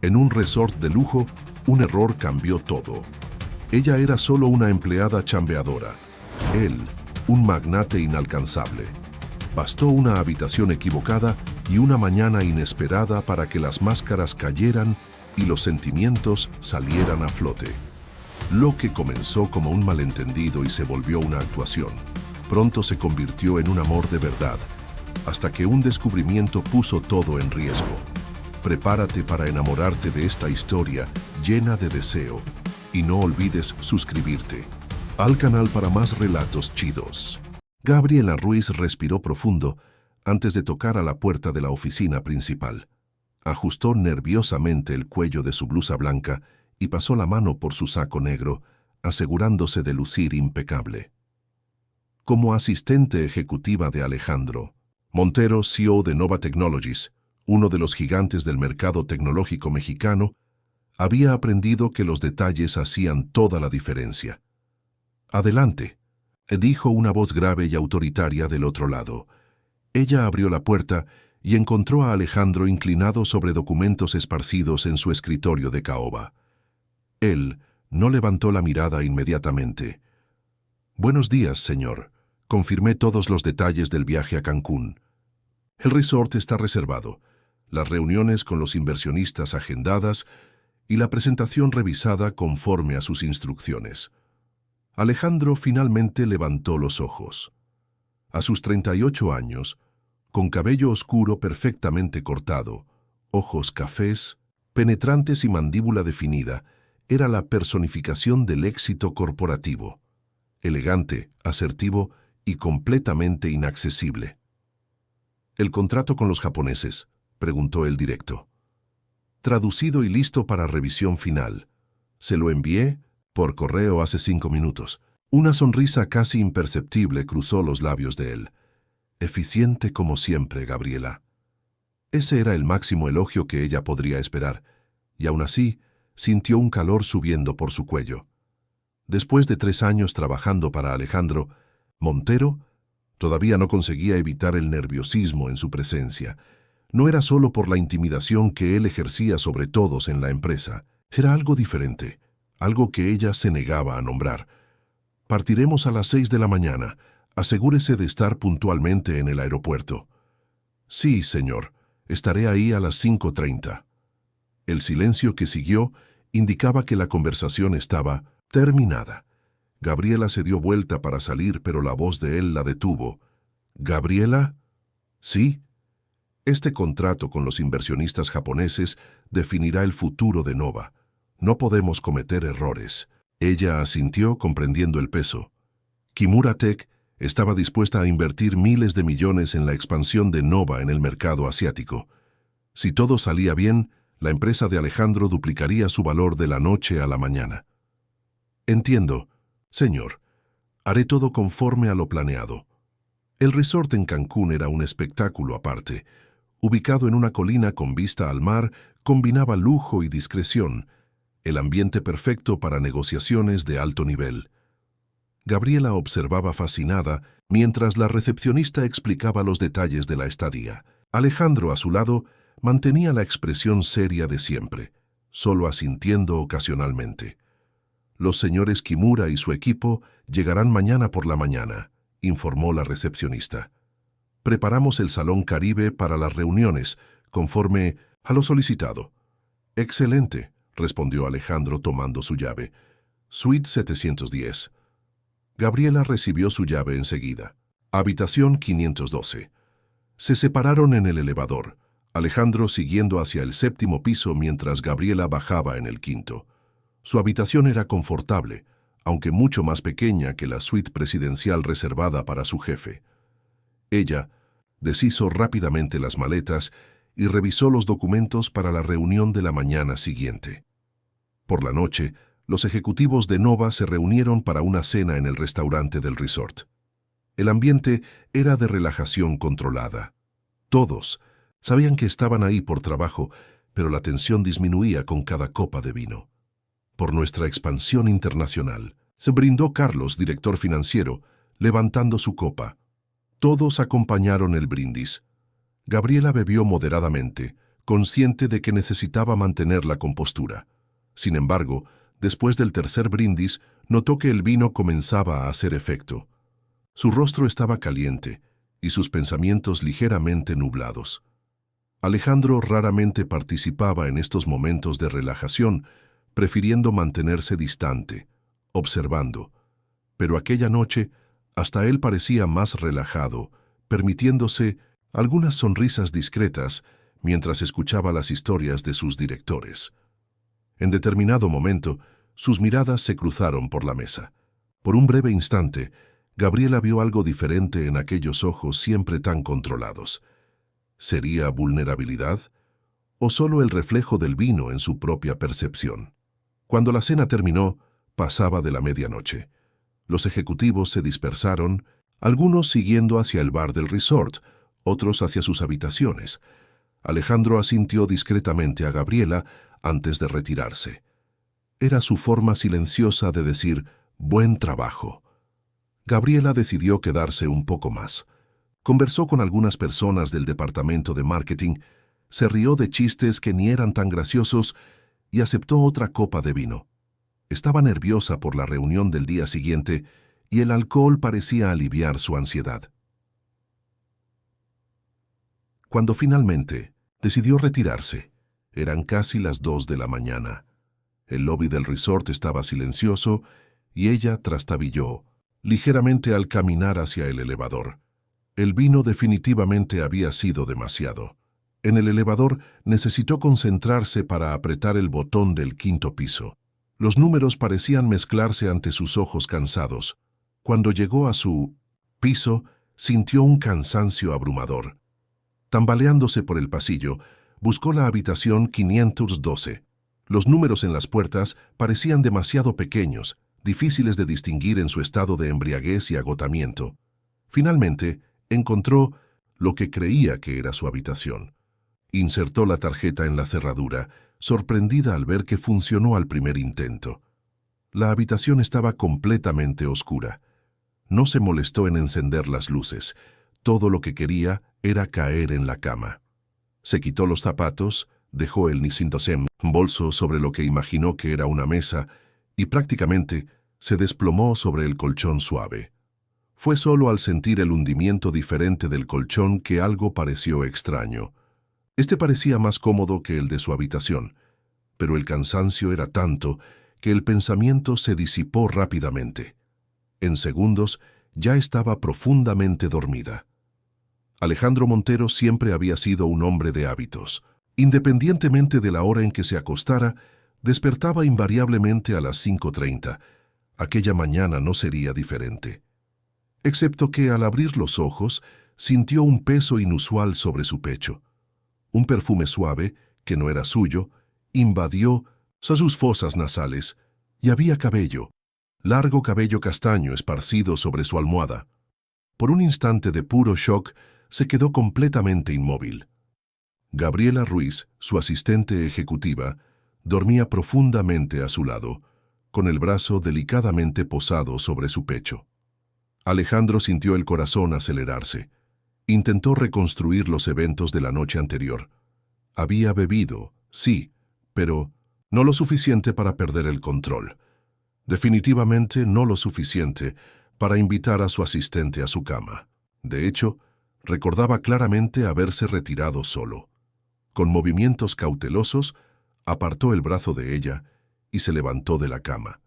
En un resort de lujo, un error cambió todo. Ella era solo una empleada chambeadora. Él, un magnate inalcanzable. Bastó una habitación equivocada y una mañana inesperada para que las máscaras cayeran y los sentimientos salieran a flote. Lo que comenzó como un malentendido y se volvió una actuación, pronto se convirtió en un amor de verdad, hasta que un descubrimiento puso todo en riesgo. Prepárate para enamorarte de esta historia llena de deseo y no olvides suscribirte al canal para más relatos chidos. Gabriela Ruiz respiró profundo antes de tocar a la puerta de la oficina principal. Ajustó nerviosamente el cuello de su blusa blanca y pasó la mano por su saco negro, asegurándose de lucir impecable. Como asistente ejecutiva de Alejandro Montero, CEO de Nova Technologies, uno de los gigantes del mercado tecnológico mexicano, había aprendido que los detalles hacían toda la diferencia. «Adelante», dijo una voz grave y autoritaria del otro lado. Ella abrió la puerta y encontró a Alejandro inclinado sobre documentos esparcidos en su escritorio de caoba. Él no levantó la mirada inmediatamente. «Buenos días, señor. Confirmé todos los detalles del viaje a Cancún. El resort está reservado, las reuniones con los inversionistas agendadas y la presentación revisada conforme a sus instrucciones». Alejandro finalmente levantó los ojos. A sus 38 años, con cabello oscuro perfectamente cortado, ojos cafés, penetrantes y mandíbula definida, era la personificación del éxito corporativo. Elegante, asertivo y completamente inaccesible. «¿El contrato con los japoneses?», preguntó el directo. «Traducido y listo para revisión final. Se lo envié por correo hace 5 minutos». Una sonrisa casi imperceptible cruzó los labios de él. «Eficiente como siempre, Gabriela». Ese era el máximo elogio que ella podría esperar, y aún así sintió un calor subiendo por su cuello. Después de 3 años trabajando para Alejandro Montero, todavía no conseguía evitar el nerviosismo en su presencia. No era solo por la intimidación que él ejercía sobre todos en la empresa. Era algo diferente, algo que ella se negaba a nombrar. «Partiremos a las 6 de la mañana. Asegúrese de estar puntualmente en el aeropuerto». «Sí, señor. Estaré ahí a las 5:30». El silencio que siguió indicaba que la conversación estaba terminada. Gabriela se dio vuelta para salir, pero la voz de él la detuvo. «¿Gabriela?» «Sí». «Este contrato con los inversionistas japoneses definirá el futuro de Nova. No podemos cometer errores». Ella asintió comprendiendo el peso. Kimura Tech estaba dispuesta a invertir miles de millones en la expansión de Nova en el mercado asiático. Si todo salía bien, la empresa de Alejandro duplicaría su valor de la noche a la mañana. «Entiendo, señor. Haré todo conforme a lo planeado». El resort en Cancún era un espectáculo aparte. Ubicado en una colina con vista al mar, combinaba lujo y discreción, el ambiente perfecto para negociaciones de alto nivel. Gabriela observaba fascinada mientras la recepcionista explicaba los detalles de la estadía. Alejandro, a su lado, mantenía la expresión seria de siempre, solo asintiendo ocasionalmente. «Los señores Kimura y su equipo llegarán mañana por la mañana», informó la recepcionista. «Preparamos el Salón Caribe para las reuniones, conforme a lo solicitado». «Excelente», respondió Alejandro tomando su llave. «Suite 710». Gabriela recibió su llave enseguida. Habitación 512. Se separaron en el elevador, Alejandro siguiendo hacia el 7º piso mientras Gabriela bajaba en el 5º. Su habitación era confortable, aunque mucho más pequeña que la suite presidencial reservada para su jefe. Ella deshizo rápidamente las maletas y revisó los documentos para la reunión de la mañana siguiente. Por la noche, los ejecutivos de Nova se reunieron para una cena en el restaurante del resort. El ambiente era de relajación controlada. Todos sabían que estaban ahí por trabajo, pero la tensión disminuía con cada copa de vino. «Por nuestra expansión internacional», se brindó Carlos, director financiero, levantando su copa. Todos acompañaron el brindis. Gabriela bebió moderadamente, consciente de que necesitaba mantener la compostura. Sin embargo, después del tercer brindis, notó que el vino comenzaba a hacer efecto. Su rostro estaba caliente y sus pensamientos ligeramente nublados. Alejandro raramente participaba en estos momentos de relajación, prefiriendo mantenerse distante, observando. Pero aquella noche, hasta él parecía más relajado, permitiéndose algunas sonrisas discretas mientras escuchaba las historias de sus directores. En determinado momento, sus miradas se cruzaron por la mesa. Por un breve instante, Gabriela vio algo diferente en aquellos ojos siempre tan controlados. ¿Sería vulnerabilidad? ¿O solo el reflejo del vino en su propia percepción? Cuando la cena terminó, pasaba de la medianoche. Los ejecutivos se dispersaron, algunos siguiendo hacia el bar del resort, otros hacia sus habitaciones. Alejandro asintió discretamente a Gabriela antes de retirarse. Era su forma silenciosa de decir «buen trabajo». Gabriela decidió quedarse un poco más. Conversó con algunas personas del departamento de marketing, se rió de chistes que ni eran tan graciosos y aceptó otra copa de vino. Estaba nerviosa por la reunión del día siguiente y el alcohol parecía aliviar su ansiedad. Cuando finalmente decidió retirarse, eran casi las 2 de la mañana. El lobby del resort estaba silencioso y ella trastabilló ligeramente al caminar hacia el elevador. El vino definitivamente había sido demasiado. En el elevador necesitó concentrarse para apretar el botón del 5º piso. Los números parecían mezclarse ante sus ojos cansados. Cuando llegó a su piso, sintió un cansancio abrumador. Tambaleándose por el pasillo, buscó la habitación 512. Los números en las puertas parecían demasiado pequeños, difíciles de distinguir en su estado de embriaguez y agotamiento. Finalmente, encontró lo que creía que era su habitación. Insertó la tarjeta en la cerradura, sorprendida al ver que funcionó al primer intento. La habitación estaba completamente oscura. No se molestó en encender las luces. Todo lo que quería era caer en la cama. Se quitó los zapatos, dejó el nisintosem bolso sobre lo que imaginó que era una mesa y prácticamente se desplomó sobre el colchón suave. Fue solo al sentir el hundimiento diferente del colchón que algo pareció extraño. Este parecía más cómodo que el de su habitación, pero el cansancio era tanto que el pensamiento se disipó rápidamente. En segundos ya estaba profundamente dormida. Alejandro Montero siempre había sido un hombre de hábitos. Independientemente de la hora en que se acostara, despertaba invariablemente a las 5:30. Aquella mañana no sería diferente. Excepto que al abrir los ojos, sintió un peso inusual sobre su pecho. Un perfume suave, que no era suyo, invadió sus fosas nasales, y había cabello, largo cabello castaño esparcido sobre su almohada. Por un instante de puro shock, se quedó completamente inmóvil. Gabriela Ruiz, su asistente ejecutiva, dormía profundamente a su lado, con el brazo delicadamente posado sobre su pecho. Alejandro sintió el corazón acelerarse. Intentó reconstruir los eventos de la noche anterior. Había bebido, sí, pero no lo suficiente para perder el control. Definitivamente no lo suficiente para invitar a su asistente a su cama. De hecho, recordaba claramente haberse retirado solo. Con movimientos cautelosos, apartó el brazo de ella y se levantó de la cama.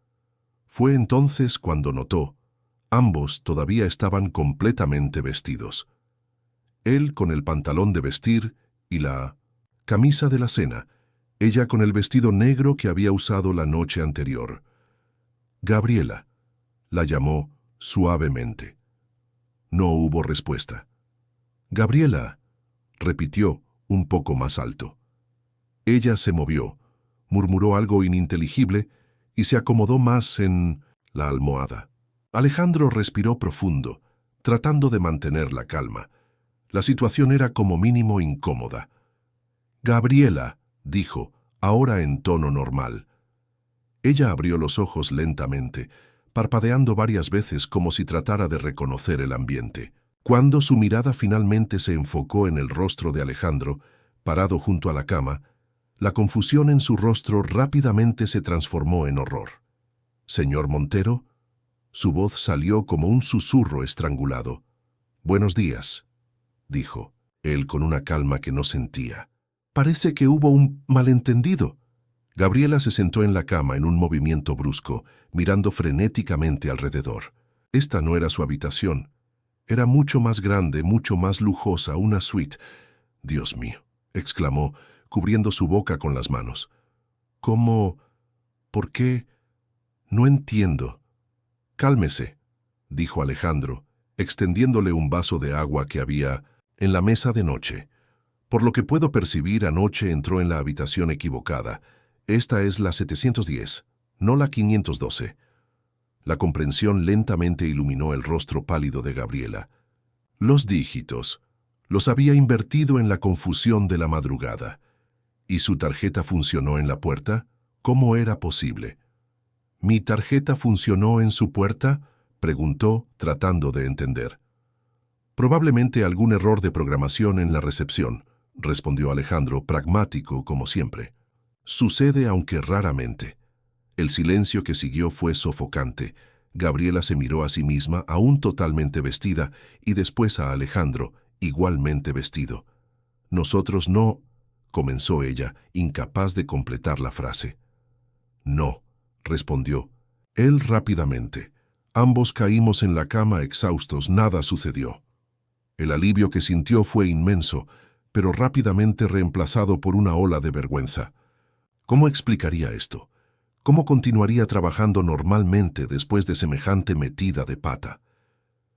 Fue entonces cuando notó, ambos todavía estaban completamente vestidos. Él con el pantalón de vestir y la camisa de la cena, ella con el vestido negro que había usado la noche anterior. Gabriela, la llamó suavemente. No hubo respuesta. Gabriela, repitió un poco más alto. Ella se movió, murmuró algo ininteligible y se acomodó más en la almohada. Alejandro respiró profundo, tratando de mantener la calma. La situación era como mínimo incómoda. Gabriela, dijo, ahora en tono normal. Ella abrió los ojos lentamente, parpadeando varias veces como si tratara de reconocer el ambiente. Cuando su mirada finalmente se enfocó en el rostro de Alejandro, Parado junto a la cama, la confusión en su rostro rápidamente se transformó en horror. «Señor Montero», su voz salió como un susurro estrangulado. «Buenos días», dijo, él con una calma que no sentía. «Parece que hubo un malentendido». Gabriela se sentó en la cama en un movimiento brusco, mirando frenéticamente alrededor. Esta no era su habitación. Era mucho más grande, mucho más lujosa, una suite. «Dios mío», exclamó, cubriendo su boca con las manos. «¿Cómo? ¿Por qué? No entiendo». «Cálmese», dijo Alejandro, extendiéndole un vaso de agua que había en la mesa de noche. «Por lo que puedo percibir, anoche entró en la habitación equivocada. Esta es la 710, no la 512. La comprensión lentamente iluminó el rostro pálido de Gabriela. Los dígitos los había invertido en la confusión de la madrugada. ¿Y su tarjeta funcionó en la puerta? ¿Cómo era posible? «¿Mi tarjeta funcionó en su puerta?», preguntó, tratando de entender. «Probablemente algún error de programación en la recepción», respondió Alejandro, pragmático como siempre. «Sucede aunque raramente». El silencio que siguió fue sofocante. Gabriela se miró a sí misma, aún totalmente vestida, y después a Alejandro, igualmente vestido. «Nosotros no», comenzó ella, incapaz de completar la frase. «No», respondió él rápidamente. Ambos caímos en la cama exhaustos, nada sucedió. El alivio que sintió fue inmenso, pero rápidamente reemplazado por una ola de vergüenza. ¿Cómo explicaría esto? ¿Cómo continuaría trabajando normalmente después de semejante metida de pata?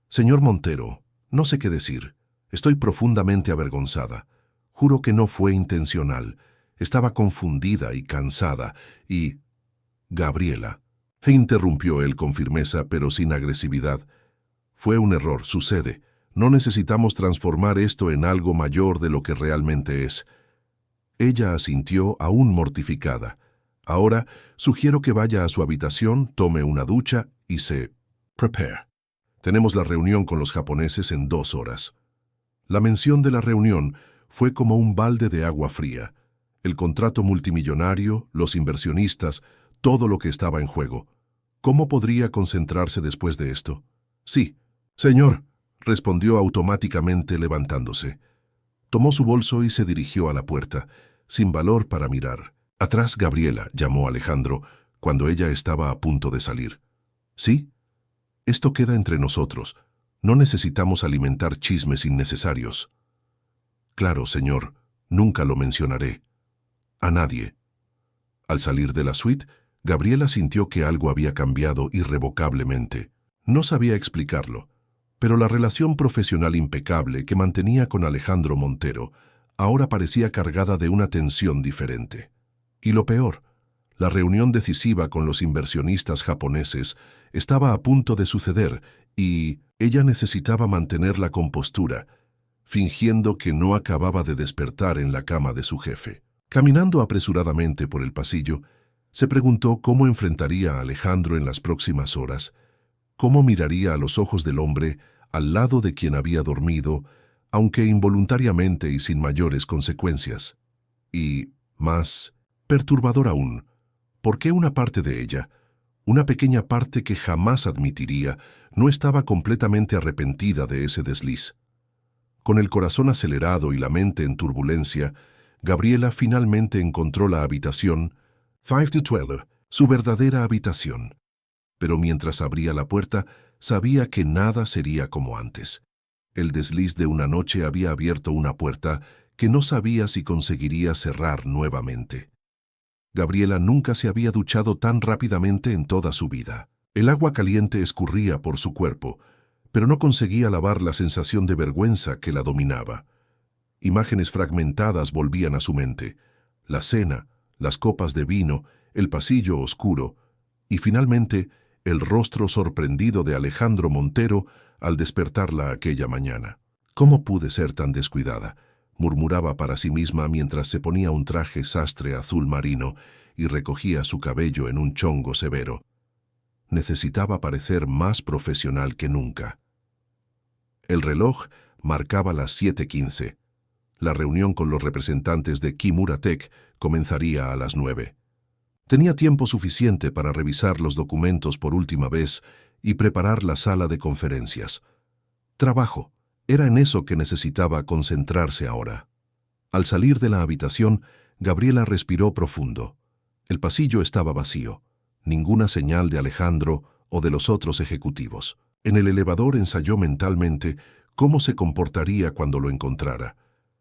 «Señor Montero, no sé qué decir. Estoy profundamente avergonzada. Juro que no fue intencional. Estaba confundida y cansada y...» «Gabriela», interrumpió él con firmeza pero sin agresividad. «Fue un error, sucede. No necesitamos transformar esto en algo mayor de lo que realmente es». Ella asintió, aún mortificada. «Ahora, sugiero que vaya a su habitación, tome una ducha y se prepare. Tenemos la reunión con los japoneses en 2 horas». La mención de la reunión fue como un balde de agua fría. El contrato multimillonario, los inversionistas, todo lo que estaba en juego. ¿Cómo podría concentrarse después de esto? «Sí, señor», respondió automáticamente levantándose. Tomó su bolso y se dirigió a la puerta, sin valor para mirar. «Atrás, Gabriela», llamó Alejandro, cuando ella estaba a punto de salir. «¿Sí? Esto queda entre nosotros. No necesitamos alimentar chismes innecesarios». «Claro, señor, nunca lo mencionaré. A nadie». Al salir de la suite, Gabriela sintió que algo había cambiado irrevocablemente. No sabía explicarlo, pero la relación profesional impecable que mantenía con Alejandro Montero ahora parecía cargada de una tensión diferente. Y lo peor, la reunión decisiva con los inversionistas japoneses estaba a punto de suceder y ella necesitaba mantener la compostura, fingiendo que no acababa de despertar en la cama de su jefe. Caminando apresuradamente por el pasillo, se preguntó cómo enfrentaría a Alejandro en las próximas horas, cómo miraría a los ojos del hombre al lado de quien había dormido, aunque involuntariamente y sin mayores consecuencias. Y, más perturbador aún, ¿por qué una parte de ella, una pequeña parte que jamás admitiría, no estaba completamente arrepentida de ese desliz? Con el corazón acelerado y la mente en turbulencia, Gabriela finalmente encontró la habitación 512, su verdadera habitación. Pero mientras abría la puerta, sabía que nada sería como antes. El desliz de una noche había abierto una puerta que no sabía si conseguiría cerrar nuevamente. Gabriela nunca se había duchado tan rápidamente en toda su vida. El agua caliente escurría por su cuerpo, pero no conseguía lavar la sensación de vergüenza que la dominaba. Imágenes fragmentadas volvían a su mente: la cena, las copas de vino, el pasillo oscuro y finalmente el rostro sorprendido de Alejandro Montero al despertarla aquella mañana. «¿Cómo pude ser tan descuidada?», murmuraba para sí misma mientras se ponía un traje sastre azul marino y recogía su cabello en un chongo severo. Necesitaba parecer más profesional que nunca. El reloj marcaba las 7:15. La reunión con los representantes de Kimura Tech comenzaría a las 9. Tenía tiempo suficiente para revisar los documentos por última vez y preparar la sala de conferencias. Trabajo. Era en eso que necesitaba concentrarse ahora. Al salir de la habitación, Gabriela respiró profundo. El pasillo estaba vacío. Ninguna señal de Alejandro o de los otros ejecutivos. En el elevador ensayó mentalmente cómo se comportaría cuando lo encontrara.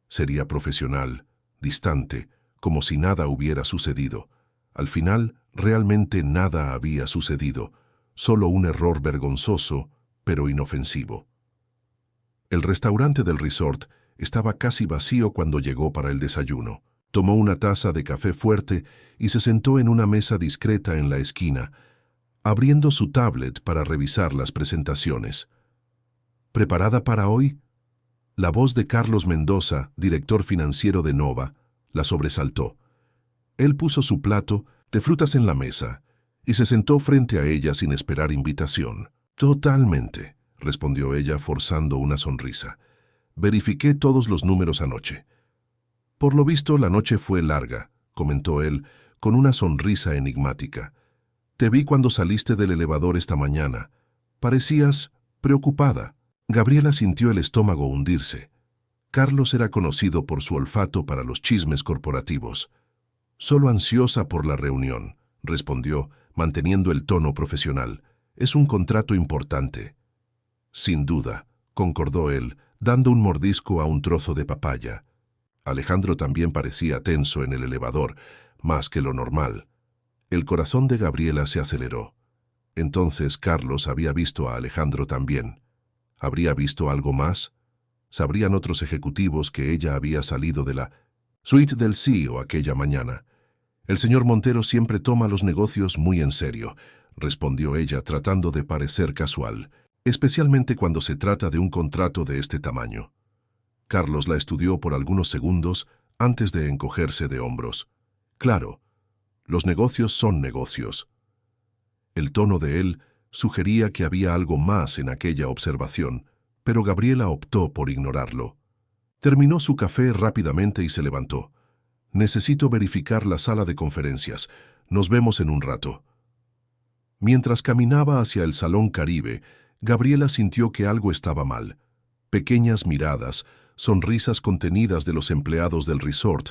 Sería profesional, distante, como si nada hubiera sucedido. Al final, realmente nada había sucedido, solo un error vergonzoso, pero inofensivo. El restaurante del resort estaba casi vacío cuando llegó para el desayuno. Tomó una taza de café fuerte y se sentó en una mesa discreta en la esquina, abriendo su tablet para revisar las presentaciones. ¿Preparada para hoy? La voz de Carlos Mendoza, director financiero de Nova, la sobresaltó. Él puso su plato de frutas en la mesa y se sentó frente a ella sin esperar invitación. Totalmente, respondió ella forzando una sonrisa. Verifiqué todos los números anoche. Por lo visto, la noche fue larga, comentó él, con una sonrisa enigmática. Te vi cuando saliste del elevador esta mañana. Parecías preocupada. Gabriela sintió el estómago hundirse. Carlos era conocido por su olfato para los chismes corporativos. Solo ansiosa por la reunión, respondió, manteniendo el tono profesional. Es un contrato importante. Sin duda, concordó él, dando un mordisco a un trozo de papaya. Alejandro también parecía tenso en el elevador, más que lo normal. El corazón de Gabriela se aceleró. Entonces Carlos había visto a Alejandro también. ¿Habría visto algo más? ¿Sabrían otros ejecutivos que ella había salido de la suite del CEO aquella mañana? El señor Montero siempre toma los negocios muy en serio, respondió ella tratando de parecer casual, especialmente cuando se trata de un contrato de este tamaño. Carlos la estudió por algunos segundos antes de encogerse de hombros. Claro, los negocios son negocios. El tono de él sugería que había algo más en aquella observación, pero Gabriela optó por ignorarlo. Terminó su café rápidamente y se levantó. Necesito verificar la sala de conferencias. Nos vemos en un rato. Mientras caminaba hacia el Salón Caribe, Gabriela sintió que algo estaba mal. Pequeñas miradas, sonrisas contenidas de los empleados del resort,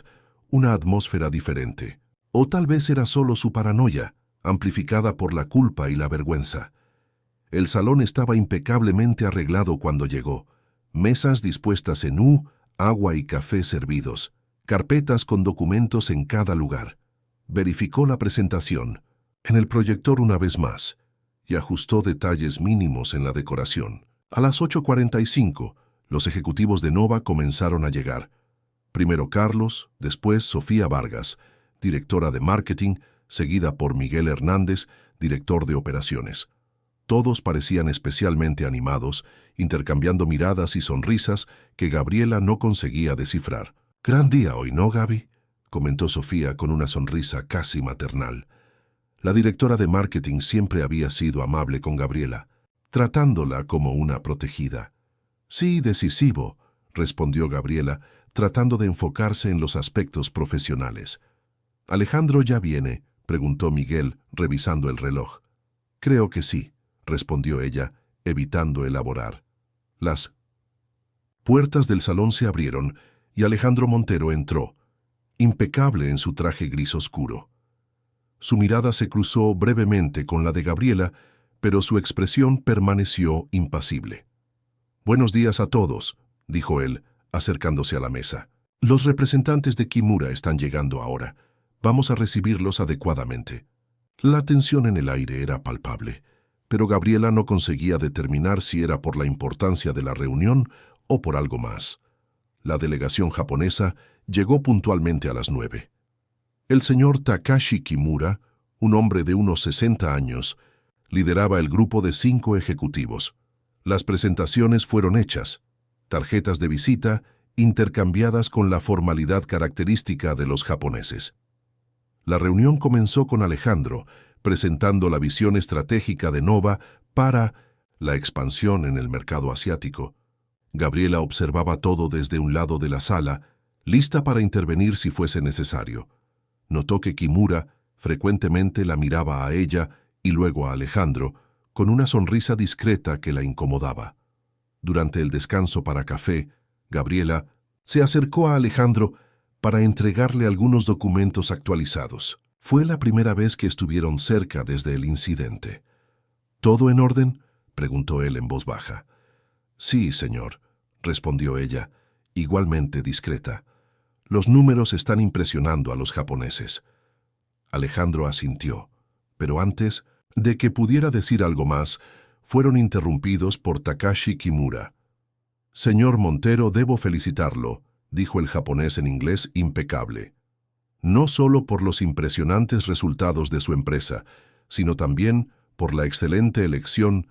una atmósfera diferente. O tal vez era solo su paranoia, amplificada por la culpa y la vergüenza. El salón estaba impecablemente arreglado cuando llegó. Mesas dispuestas en U, agua y café servidos. Carpetas con documentos en cada lugar. Verificó la presentación, en el proyector una vez más, y ajustó detalles mínimos en la decoración. A las 8:45, los ejecutivos de Nova comenzaron a llegar. Primero Carlos, después Sofía Vargas, directora de marketing, seguida por Miguel Hernández, director de operaciones. Todos parecían especialmente animados, intercambiando miradas y sonrisas que Gabriela no conseguía descifrar. «Gran día hoy, ¿no, Gaby?», comentó Sofía con una sonrisa casi maternal. La directora de marketing siempre había sido amable con Gabriela, tratándola como una protegida. «Sí, decisivo», respondió Gabriela, tratando de enfocarse en los aspectos profesionales. «¿Alejandro ya viene?», preguntó Miguel, revisando el reloj. «Creo que sí», respondió ella, evitando elaborar. Las puertas del salón se abrieron y Alejandro Montero entró, impecable en su traje gris oscuro. Su mirada se cruzó brevemente con la de Gabriela, pero su expresión permaneció impasible. «Buenos días a todos», dijo él, acercándose a la mesa. «Los representantes de Kimura están llegando ahora. Vamos a recibirlos adecuadamente». La tensión en el aire era palpable, pero Gabriela no conseguía determinar si era por la importancia de la reunión o por algo más. La delegación japonesa llegó puntualmente a las 9. El señor Takashi Kimura, un hombre de unos 60 años, lideraba el grupo de 5 ejecutivos. Las presentaciones fueron hechas, tarjetas de visita intercambiadas con la formalidad característica de los japoneses. La reunión comenzó con Alejandro, presentando la visión estratégica de Nova para la expansión en el mercado asiático. Gabriela observaba todo desde un lado de la sala, lista para intervenir si fuese necesario. Notó que Kimura frecuentemente la miraba a ella y luego a Alejandro, con una sonrisa discreta que la incomodaba. Durante el descanso para café, Gabriela se acercó a Alejandro para entregarle algunos documentos actualizados. Fue la primera vez que estuvieron cerca desde el incidente. ¿Todo en orden?, preguntó él en voz baja. Sí, señor, respondió ella, igualmente discreta. Los números están impresionando a los japoneses. Alejandro asintió, pero antes de que pudiera decir algo más, fueron interrumpidos por Takashi Kimura. Señor Montero, debo felicitarlo, dijo el japonés en inglés impecable. No solo por los impresionantes resultados de su empresa, sino también por la excelente elección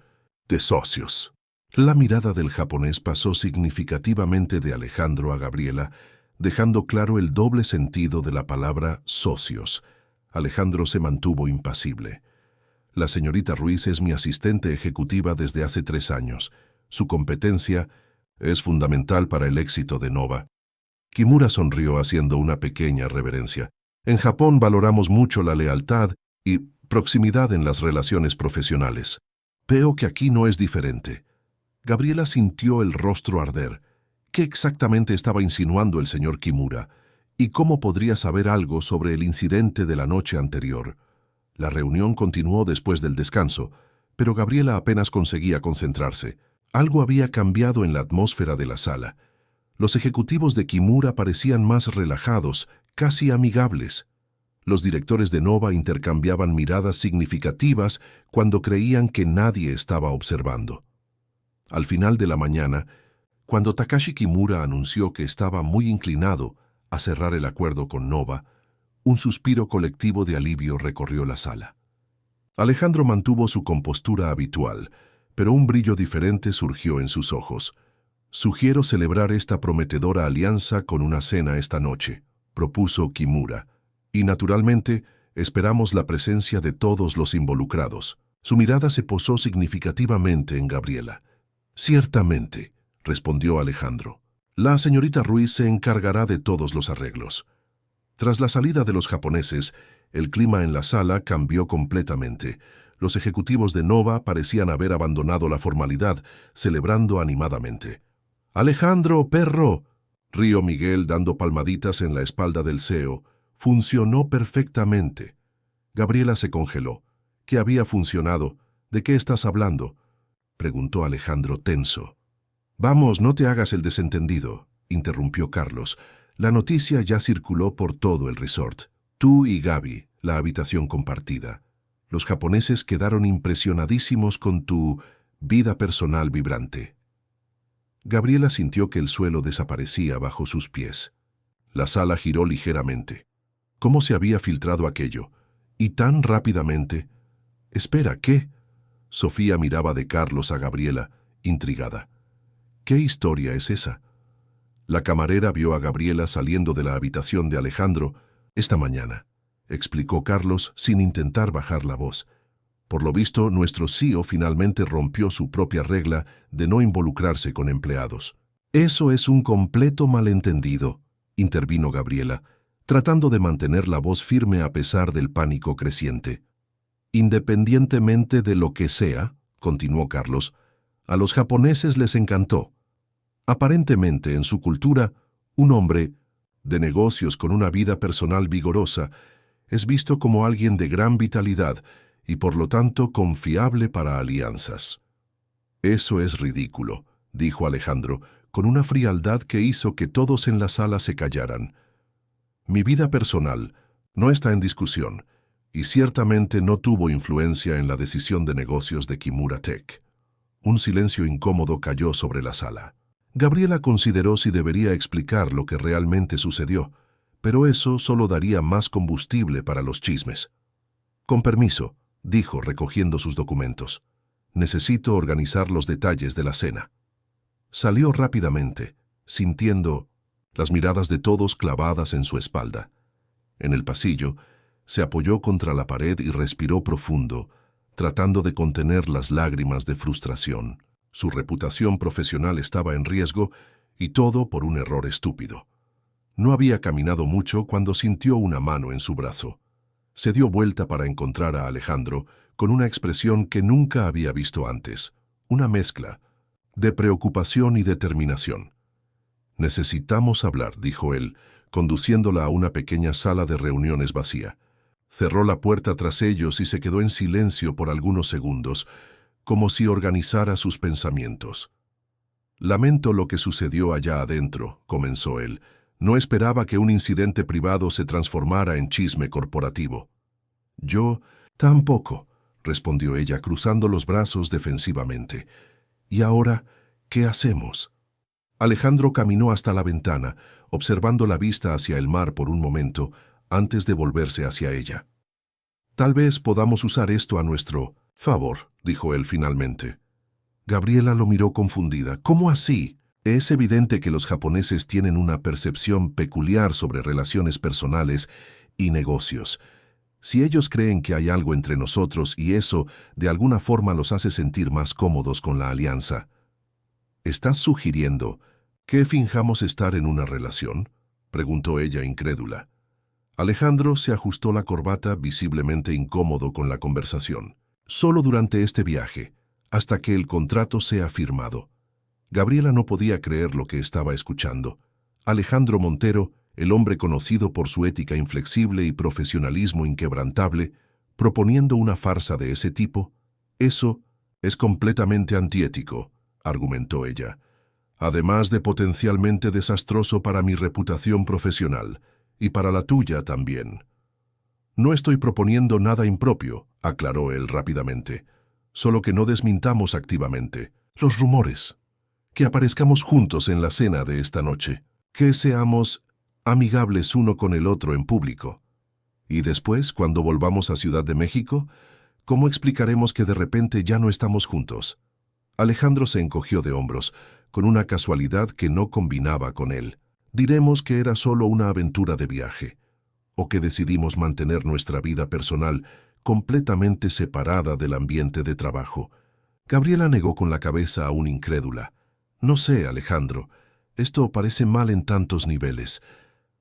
de socios. La mirada del japonés pasó significativamente de Alejandro a Gabriela, dejando claro el doble sentido de la palabra socios. Alejandro se mantuvo impasible. La señorita Ruiz es mi asistente ejecutiva desde hace 3 años. Su competencia es fundamental para el éxito de Nova. Kimura sonrió haciendo una pequeña reverencia. En Japón valoramos mucho la lealtad y proximidad en las relaciones profesionales. Veo que aquí no es diferente. Gabriela sintió el rostro arder. ¿Qué exactamente estaba insinuando el señor Kimura? ¿Y cómo podría saber algo sobre el incidente de la noche anterior? La reunión continuó después del descanso, pero Gabriela apenas conseguía concentrarse. Algo había cambiado en la atmósfera de la sala. Los ejecutivos de Kimura parecían más relajados, casi amigables. Los directores de Nova intercambiaban miradas significativas cuando creían que nadie estaba observando. Al final de la mañana, cuando Takashi Kimura anunció que estaba muy inclinado a cerrar el acuerdo con Nova, un suspiro colectivo de alivio recorrió la sala. Alejandro mantuvo su compostura habitual, pero un brillo diferente surgió en sus ojos. Sugiero celebrar esta prometedora alianza con una cena esta noche, propuso Kimura, y naturalmente esperamos la presencia de todos los involucrados. Su mirada se posó significativamente en Gabriela. Ciertamente, respondió Alejandro. La señorita Ruiz se encargará de todos los arreglos. Tras la salida de los japoneses, el clima en la sala cambió completamente. Los ejecutivos de Nova parecían haber abandonado la formalidad, celebrando animadamente. «Alejandro, perro», rió Miguel dando palmaditas en la espalda del CEO. «Funcionó perfectamente». Gabriela se congeló. «¿Qué había funcionado? ¿De qué estás hablando?», preguntó Alejandro tenso. «Vamos, no te hagas el desentendido», interrumpió Carlos. «La noticia ya circuló por todo el resort. Tú y Gaby, la habitación compartida. Los japoneses quedaron impresionadísimos con tu vida personal vibrante». Gabriela sintió que el suelo desaparecía bajo sus pies. La sala giró ligeramente. ¿Cómo se había filtrado aquello? ¿Y tan rápidamente? «Espera, ¿qué?». Sofía miraba de Carlos a Gabriela, intrigada. «¿Qué historia es esa?». La camarera vio a Gabriela saliendo de la habitación de Alejandro esta mañana, explicó Carlos sin intentar bajar la voz. Por lo visto, nuestro CEO finalmente rompió su propia regla de no involucrarse con empleados. «Eso es un completo malentendido», intervino Gabriela, tratando de mantener la voz firme a pesar del pánico creciente. «Independientemente de lo que sea», continuó Carlos, «a los japoneses les encantó. Aparentemente, en su cultura, un hombre de negocios con una vida personal vigorosa es visto como alguien de gran vitalidad y por lo tanto confiable para alianzas». «Eso es ridículo», dijo Alejandro, con una frialdad que hizo que todos en la sala se callaran. «Mi vida personal no está en discusión y ciertamente no tuvo influencia en la decisión de negocios de Kimura Tech». Un silencio incómodo cayó sobre la sala. Gabriela consideró si debería explicar lo que realmente sucedió, pero eso solo daría más combustible para los chismes. «Con permiso», dijo recogiendo sus documentos. «Necesito organizar los detalles de la cena». Salió rápidamente, sintiendo las miradas de todos clavadas en su espalda. En el pasillo, se apoyó contra la pared y respiró profundo, tratando de contener las lágrimas de frustración. Su reputación profesional estaba en riesgo y todo por un error estúpido. No había caminado mucho cuando sintió una mano en su brazo. Se dio vuelta para encontrar a Alejandro con una expresión que nunca había visto antes, una mezcla de preocupación y determinación. «Necesitamos hablar», dijo él, conduciéndola a una pequeña sala de reuniones vacía. Cerró la puerta tras ellos y se quedó en silencio por algunos segundos, como si organizara sus pensamientos. «Lamento lo que sucedió allá adentro», comenzó él. «No esperaba que un incidente privado se transformara en chisme corporativo». «Yo tampoco», respondió ella, cruzando los brazos defensivamente. «¿Y ahora qué hacemos?» Alejandro caminó hasta la ventana, observando la vista hacia el mar por un momento, antes de volverse hacia ella. «Tal vez podamos usar esto a nuestro favor», dijo él finalmente. Gabriela lo miró confundida. «¿Cómo así?» Es evidente que los japoneses tienen una percepción peculiar sobre relaciones personales y negocios. Si ellos creen que hay algo entre nosotros y eso de alguna forma los hace sentir más cómodos con la alianza. ¿Estás sugiriendo que finjamos estar en una relación?, preguntó ella incrédula. Alejandro se ajustó la corbata, visiblemente incómodo con la conversación. «Solo durante este viaje, hasta que el contrato sea firmado». Gabriela no podía creer lo que estaba escuchando. Alejandro Montero, el hombre conocido por su ética inflexible y profesionalismo inquebrantable, proponiendo una farsa de ese tipo. «Eso es completamente antiético», argumentó ella. «Además de potencialmente desastroso para mi reputación profesional, y para la tuya también». «No estoy proponiendo nada impropio», aclaró él rápidamente. «Solo que no desmintamos activamente los rumores. Que aparezcamos juntos en la cena de esta noche. Que seamos amigables uno con el otro en público. Y después, cuando volvamos a Ciudad de México, ¿cómo explicaremos que de repente ya no estamos juntos?» Alejandro se encogió de hombros, con una casualidad que no combinaba con él. «Diremos que era solo una aventura de viaje, o que decidimos mantener nuestra vida personal completamente separada del ambiente de trabajo». Gabriela negó con la cabeza aún incrédula. «No sé, Alejandro, esto parece mal en tantos niveles».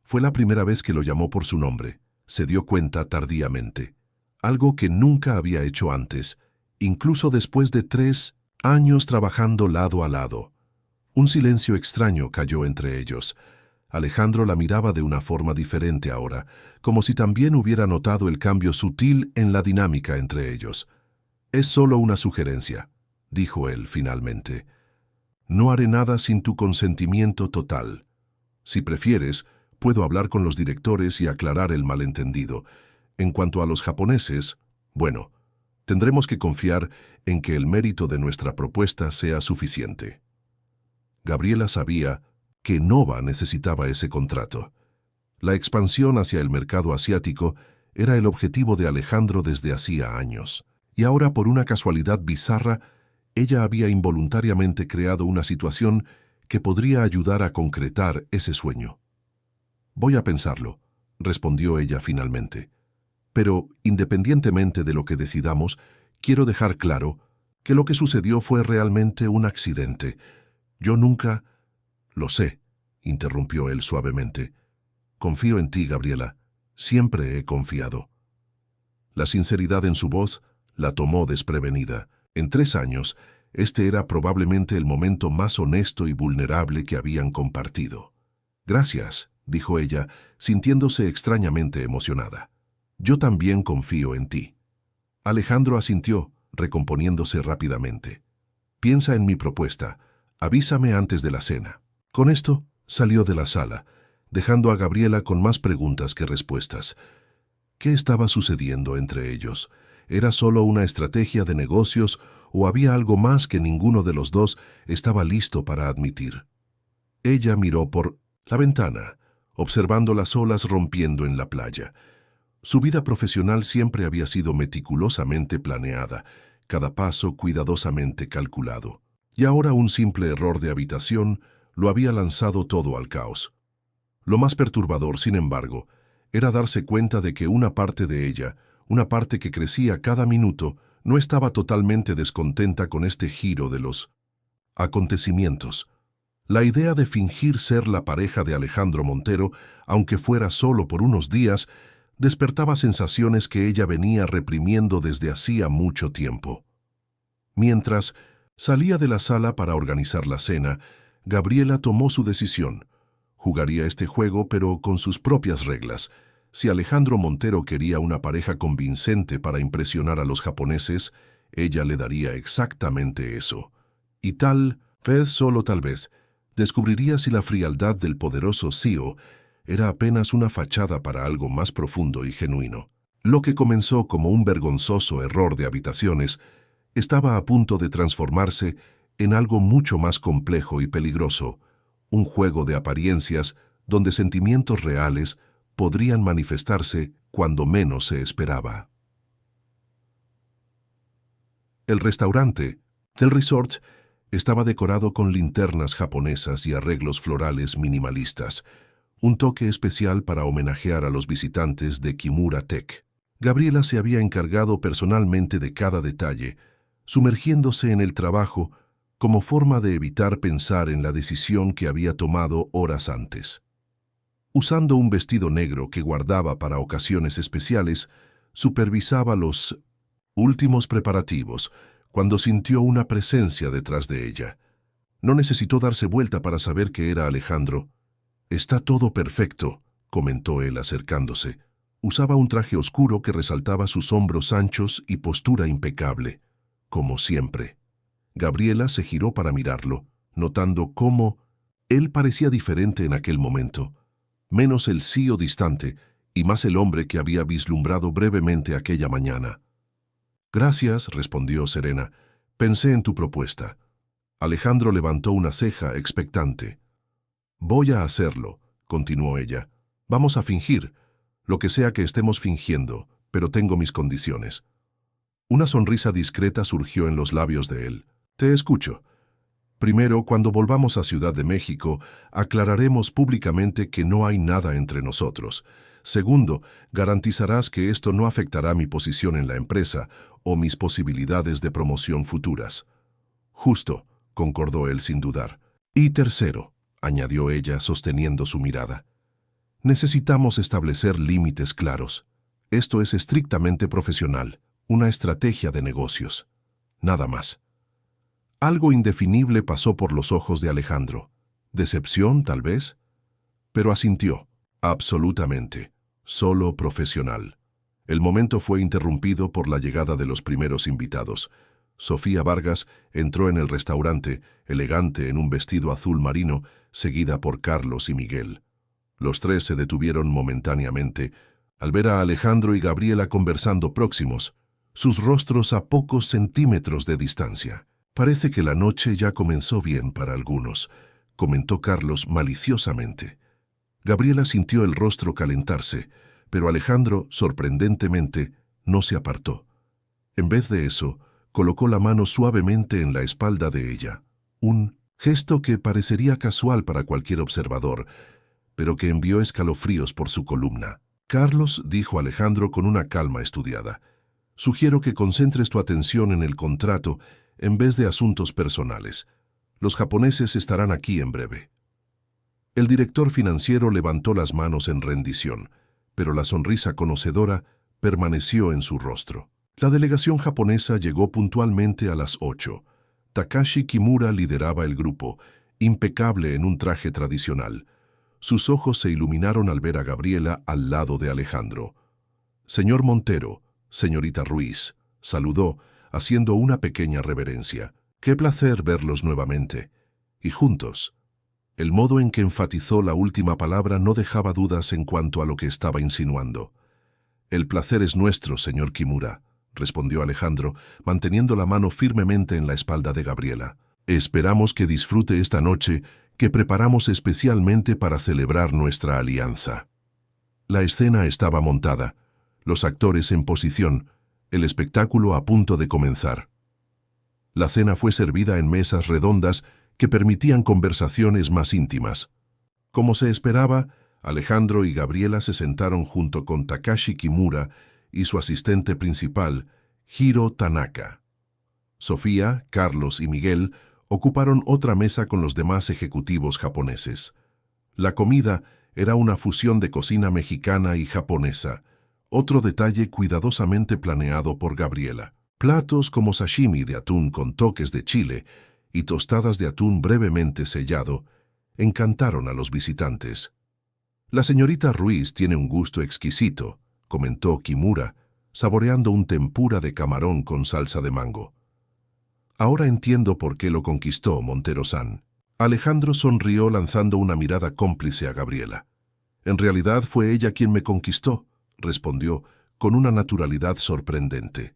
Fue la primera vez que lo llamó por su nombre. Se dio cuenta tardíamente. Algo que nunca había hecho antes, incluso después de 3 años trabajando lado a lado. Un silencio extraño cayó entre ellos. Alejandro la miraba de una forma diferente ahora, como si también hubiera notado el cambio sutil en la dinámica entre ellos. «Es solo una sugerencia», dijo él finalmente. «No haré nada sin tu consentimiento total. Si prefieres, puedo hablar con los directores y aclarar el malentendido. En cuanto a los japoneses, bueno, tendremos que confiar en que el mérito de nuestra propuesta sea suficiente». Gabriela sabía que Nova necesitaba ese contrato. La expansión hacia el mercado asiático era el objetivo de Alejandro desde hacía años. Y ahora, por una casualidad bizarra, ella había involuntariamente creado una situación que podría ayudar a concretar ese sueño. «Voy a pensarlo», respondió ella finalmente. «Pero, independientemente de lo que decidamos, quiero dejar claro que lo que sucedió fue realmente un accidente. Yo nunca...» «Lo sé», interrumpió él suavemente. «Confío en ti, Gabriela. Siempre he confiado». La sinceridad en su voz la tomó desprevenida. En 3 años, este era probablemente el momento más honesto y vulnerable que habían compartido. «Gracias», dijo ella, sintiéndose extrañamente emocionada. «Yo también confío en ti». Alejandro asintió, recomponiéndose rápidamente. «Piensa en mi propuesta. Avísame antes de la cena». Con esto, salió de la sala, dejando a Gabriela con más preguntas que respuestas. ¿Qué estaba sucediendo entre ellos? ¿Era solo una estrategia de negocios o había algo más que ninguno de los dos estaba listo para admitir? Ella miró por la ventana, observando las olas rompiendo en la playa. Su vida profesional siempre había sido meticulosamente planeada, cada paso cuidadosamente calculado. Y ahora un simple error de habitación lo había lanzado todo al caos. Lo más perturbador, sin embargo, era darse cuenta de que una parte de ella, una parte que crecía cada minuto, no estaba totalmente descontenta con este giro de los acontecimientos. La idea de fingir ser la pareja de Alejandro Montero, aunque fuera solo por unos días, despertaba sensaciones que ella venía reprimiendo desde hacía mucho tiempo. Mientras salía de la sala para organizar la cena, Gabriela tomó su decisión. Jugaría este juego, pero con sus propias reglas. Si Alejandro Montero quería una pareja convincente para impresionar a los japoneses, ella le daría exactamente eso. Y tal vez, solo tal vez, descubriría si la frialdad del poderoso CEO era apenas una fachada para algo más profundo y genuino. Lo que comenzó como un vergonzoso error de habitaciones estaba a punto de transformarse en algo mucho más complejo y peligroso, un juego de apariencias donde sentimientos reales podrían manifestarse cuando menos se esperaba. El restaurante del resort estaba decorado con linternas japonesas y arreglos florales minimalistas, un toque especial para homenajear a los visitantes de Kimura Tech. Gabriela se había encargado personalmente de cada detalle, sumergiéndose en el trabajo como forma de evitar pensar en la decisión que había tomado horas antes. Usando un vestido negro que guardaba para ocasiones especiales, supervisaba los últimos preparativos cuando sintió una presencia detrás de ella. No necesitó darse vuelta para saber que era Alejandro. «Está todo perfecto», comentó él acercándose. Usaba un traje oscuro que resaltaba sus hombros anchos y postura impecable, como siempre. Gabriela se giró para mirarlo, notando cómo él parecía diferente en aquel momento, menos el CEO distante y más el hombre que había vislumbrado brevemente aquella mañana. «Gracias», respondió serena. «Pensé en tu propuesta». Alejandro levantó una ceja expectante. «Voy a hacerlo», continuó ella. «Vamos a fingir, lo que sea que estemos fingiendo, pero tengo mis condiciones». Una sonrisa discreta surgió en los labios de él. «Te escucho. Primero, cuando volvamos a Ciudad de México, aclararemos públicamente que no hay nada entre nosotros. Segundo, garantizarás que esto no afectará mi posición en la empresa o mis posibilidades de promoción futuras». «Justo», concordó él sin dudar. «Y tercero», añadió ella sosteniendo su mirada, «necesitamos establecer límites claros. Esto es estrictamente profesional, una estrategia de negocios. Nada más». Algo indefinible pasó por los ojos de Alejandro. ¿Decepción, tal vez? Pero asintió. Absolutamente. Solo profesional. El momento fue interrumpido por la llegada de los primeros invitados. Sofía Vargas entró en el restaurante, elegante en un vestido azul marino, seguida por Carlos y Miguel. Los tres se detuvieron momentáneamente al ver a Alejandro y Gabriela conversando próximos, sus rostros a pocos centímetros de distancia. «Parece que la noche ya comenzó bien para algunos», comentó Carlos maliciosamente. Gabriela sintió el rostro calentarse, pero Alejandro, sorprendentemente, no se apartó. En vez de eso, colocó la mano suavemente en la espalda de ella, un gesto que parecería casual para cualquier observador, pero que envió escalofríos por su columna. «Carlos», dijo Alejandro con una calma estudiada, «sugiero que concentres tu atención en el contrato en vez de asuntos personales. Los japoneses estarán aquí en breve». El director financiero levantó las manos en rendición, pero la sonrisa conocedora permaneció en su rostro. La delegación japonesa llegó puntualmente a las 8. Takashi Kimura lideraba el grupo, impecable en un traje tradicional. Sus ojos se iluminaron al ver a Gabriela al lado de Alejandro. «Señor Montero, señorita Ruiz», saludó, haciendo una pequeña reverencia. «Qué placer verlos nuevamente. Y juntos». El modo en que enfatizó la última palabra no dejaba dudas en cuanto a lo que estaba insinuando. «El placer es nuestro, señor Kimura», respondió Alejandro, manteniendo la mano firmemente en la espalda de Gabriela. «Esperamos que disfrute esta noche que preparamos especialmente para celebrar nuestra alianza». La escena estaba montada, los actores en posición, el espectáculo a punto de comenzar. La cena fue servida en mesas redondas que permitían conversaciones más íntimas. Como se esperaba, Alejandro y Gabriela se sentaron junto con Takashi Kimura y su asistente principal, Hiro Tanaka. Sofía, Carlos y Miguel ocuparon otra mesa con los demás ejecutivos japoneses. La comida era una fusión de cocina mexicana y japonesa, otro detalle cuidadosamente planeado por Gabriela. Platos como sashimi de atún con toques de chile y tostadas de atún brevemente sellado encantaron a los visitantes. «La señorita Ruiz tiene un gusto exquisito», comentó Kimura, saboreando un tempura de camarón con salsa de mango. «Ahora entiendo por qué lo conquistó Montero-san». Alejandro sonrió lanzando una mirada cómplice a Gabriela. «En realidad fue ella quien me conquistó», respondió con una naturalidad sorprendente.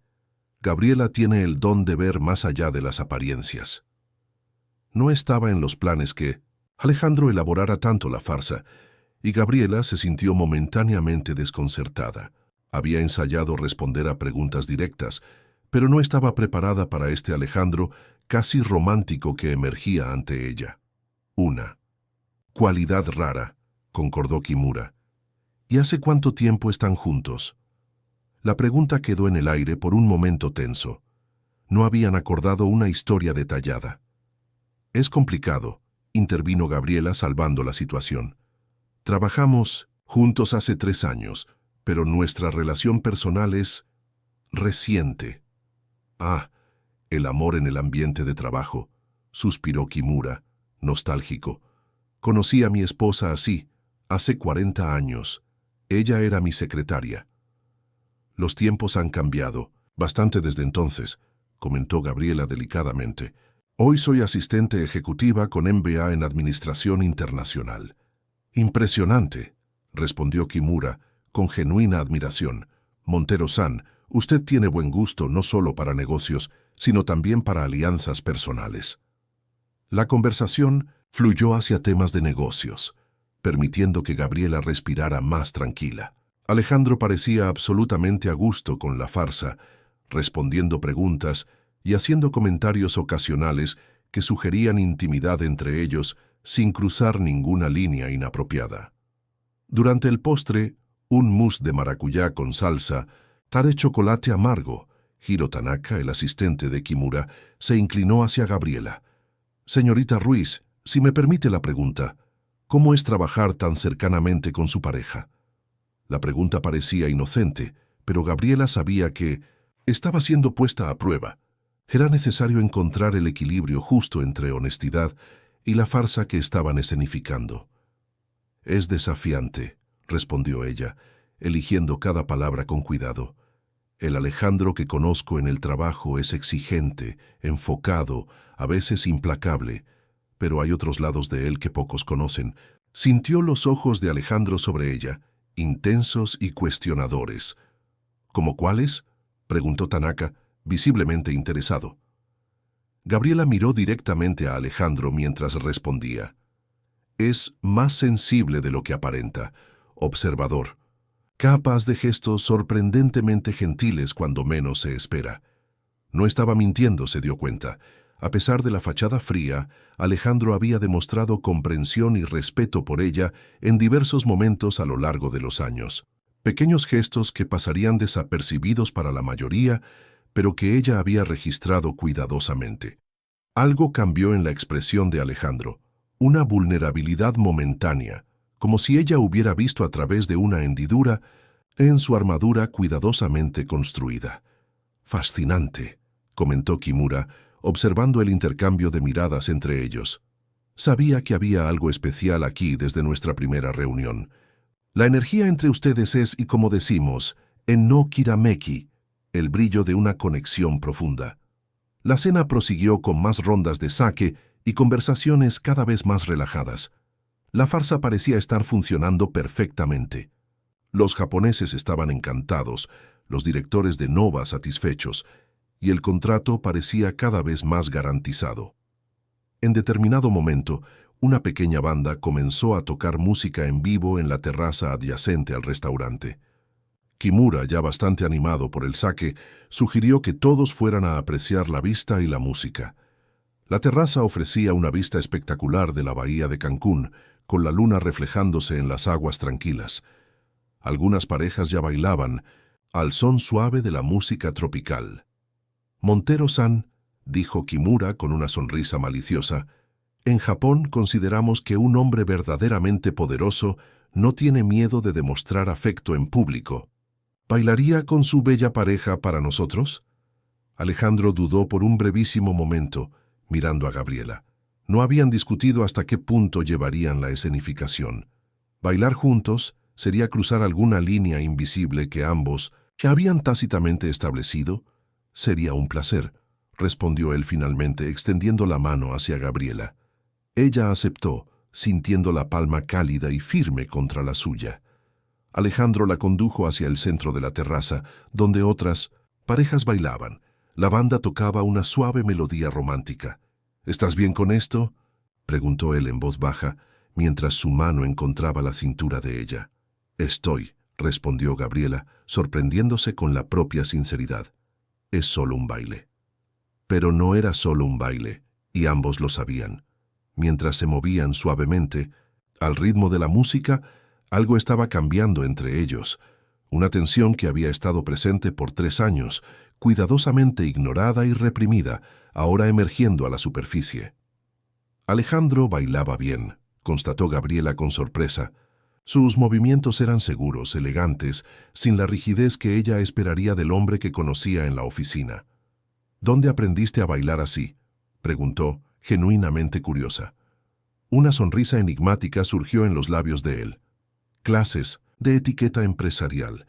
Gabriela tiene el don de ver más allá de las apariencias. No estaba en los planes que Alejandro elaborara tanto la farsa, y Gabriela se sintió momentáneamente desconcertada. Había ensayado responder a preguntas directas, pero no estaba preparada para este Alejandro casi romántico que emergía ante ella. «Una cualidad rara», concordó Kimura. «¿Y hace cuánto tiempo están juntos?» La pregunta quedó en el aire por un momento tenso. No habían acordado una historia detallada. «Es complicado», intervino Gabriela salvando la situación. «Trabajamos juntos hace 3 años, pero nuestra relación personal es reciente». «Ah, el amor en el ambiente de trabajo», suspiró Kimura, nostálgico. «Conocí a mi esposa así, hace 40 años. Ella era mi secretaria». «Los tiempos han cambiado, bastante desde entonces», comentó Gabriela delicadamente. «Hoy soy asistente ejecutiva con MBA en Administración Internacional». «Impresionante», respondió Kimura, con genuina admiración. «Montero-san, usted tiene buen gusto no solo para negocios, sino también para alianzas personales». La conversación fluyó hacia temas de negocios, permitiendo que Gabriela respirara más tranquila. Alejandro parecía absolutamente a gusto con la farsa, respondiendo preguntas y haciendo comentarios ocasionales que sugerían intimidad entre ellos sin cruzar ninguna línea inapropiada. Durante el postre, un mousse de maracuyá con salsa, té de chocolate amargo, Hiro Tanaka, el asistente de Kimura, se inclinó hacia Gabriela. «Señorita Ruiz, si me permite la pregunta, ¿cómo es trabajar tan cercanamente con su pareja?» La pregunta parecía inocente, pero Gabriela sabía que estaba siendo puesta a prueba. Era necesario encontrar el equilibrio justo entre honestidad y la farsa que estaban escenificando. «Es desafiante», respondió ella, eligiendo cada palabra con cuidado. «El Alejandro que conozco en el trabajo es exigente, enfocado, a veces implacable, pero hay otros lados de él que pocos conocen». Sintió los ojos de Alejandro sobre ella, intensos y cuestionadores. «¿Cómo cuáles?», preguntó Tanaka, visiblemente interesado. Gabriela miró directamente a Alejandro mientras respondía. «Es más sensible de lo que aparenta, observador, capaz de gestos sorprendentemente gentiles cuando menos se espera». No estaba mintiendo, se dio cuenta. A pesar de la fachada fría, Alejandro había demostrado comprensión y respeto por ella en diversos momentos a lo largo de los años. Pequeños gestos que pasarían desapercibidos para la mayoría, pero que ella había registrado cuidadosamente. Algo cambió en la expresión de Alejandro, una vulnerabilidad momentánea, como si ella hubiera visto a través de una hendidura en su armadura cuidadosamente construida. «Fascinante», comentó Kimura, observando el intercambio de miradas entre ellos. «Sabía que había algo especial aquí desde nuestra primera reunión. La energía entre ustedes es, y como decimos, en no kirameki, el brillo de una conexión profunda». La cena prosiguió con más rondas de sake y conversaciones cada vez más relajadas. La farsa parecía estar funcionando perfectamente. Los japoneses estaban encantados, los directores de Nova satisfechos, y el contrato parecía cada vez más garantizado. En determinado momento, una pequeña banda comenzó a tocar música en vivo en la terraza adyacente al restaurante. Kimura, ya bastante animado por el sake, sugirió que todos fueran a apreciar la vista y la música. La terraza ofrecía una vista espectacular de la bahía de Cancún, con la luna reflejándose en las aguas tranquilas. Algunas parejas ya bailaban, al son suave de la música tropical. «Montero-san», dijo Kimura con una sonrisa maliciosa. En Japón consideramos que un hombre verdaderamente poderoso no tiene miedo de demostrar afecto en público. ¿Bailaría con su bella pareja para nosotros? Alejandro dudó por un brevísimo momento, mirando a Gabriela. No habían discutido hasta qué punto llevarían la escenificación. Bailar juntos sería cruzar alguna línea invisible que ambos ya habían tácitamente establecido. Sería un placer, respondió él finalmente, extendiendo la mano hacia Gabriela. Ella aceptó, sintiendo la palma cálida y firme contra la suya. Alejandro la condujo hacia el centro de la terraza, donde otras parejas bailaban. La banda tocaba una suave melodía romántica. ¿Estás bien con esto?, preguntó él en voz baja, mientras su mano encontraba la cintura de ella. Estoy, respondió Gabriela, sorprendiéndose con la propia sinceridad. Es solo un baile. Pero no era solo un baile, y ambos lo sabían. Mientras se movían suavemente, al ritmo de la música, algo estaba cambiando entre ellos. Una tensión que había estado presente por 3 años, cuidadosamente ignorada y reprimida, ahora emergiendo a la superficie. Alejandro bailaba bien, constató Gabriela con sorpresa. Sus movimientos eran seguros, elegantes, sin la rigidez que ella esperaría del hombre que conocía en la oficina. ¿Dónde aprendiste a bailar así?, preguntó, genuinamente curiosa. Una sonrisa enigmática surgió en los labios de él. Clases de etiqueta empresarial.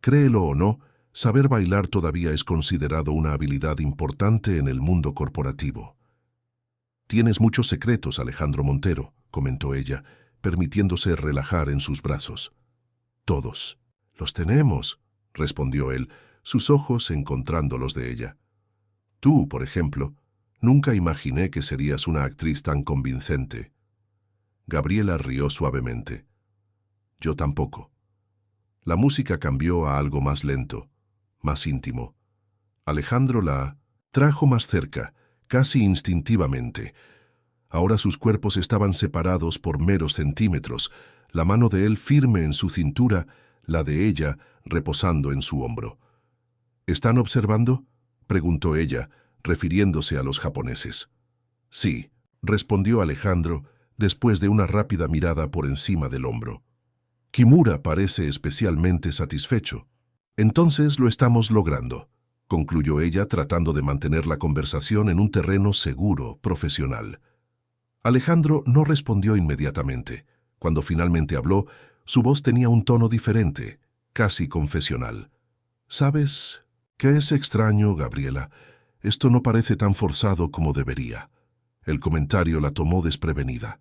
Créelo o no, saber bailar todavía es considerado una habilidad importante en el mundo corporativo. Tienes muchos secretos, Alejandro Montero, comentó ella, permitiéndose relajar en sus brazos. Todos los tenemos, respondió él, sus ojos encontrando los de ella. Tú, por ejemplo, nunca imaginé que serías una actriz tan convincente. Gabriela rió suavemente. Yo tampoco. La música cambió a algo más lento, más íntimo. Alejandro la trajo más cerca, casi instintivamente. Ahora sus cuerpos estaban separados por meros centímetros, la mano de él firme en su cintura, la de ella reposando en su hombro. ¿Están observando?, preguntó ella, refiriéndose a los japoneses. Sí, respondió Alejandro, después de una rápida mirada por encima del hombro. Kimura parece especialmente satisfecho. Entonces lo estamos logrando, concluyó ella tratando de mantener la conversación en un terreno seguro, profesional. Alejandro no respondió inmediatamente. Cuando finalmente habló, su voz tenía un tono diferente, casi confesional. ¿Sabes qué es extraño, Gabriela? Esto no parece tan forzado como debería. El comentario la tomó desprevenida.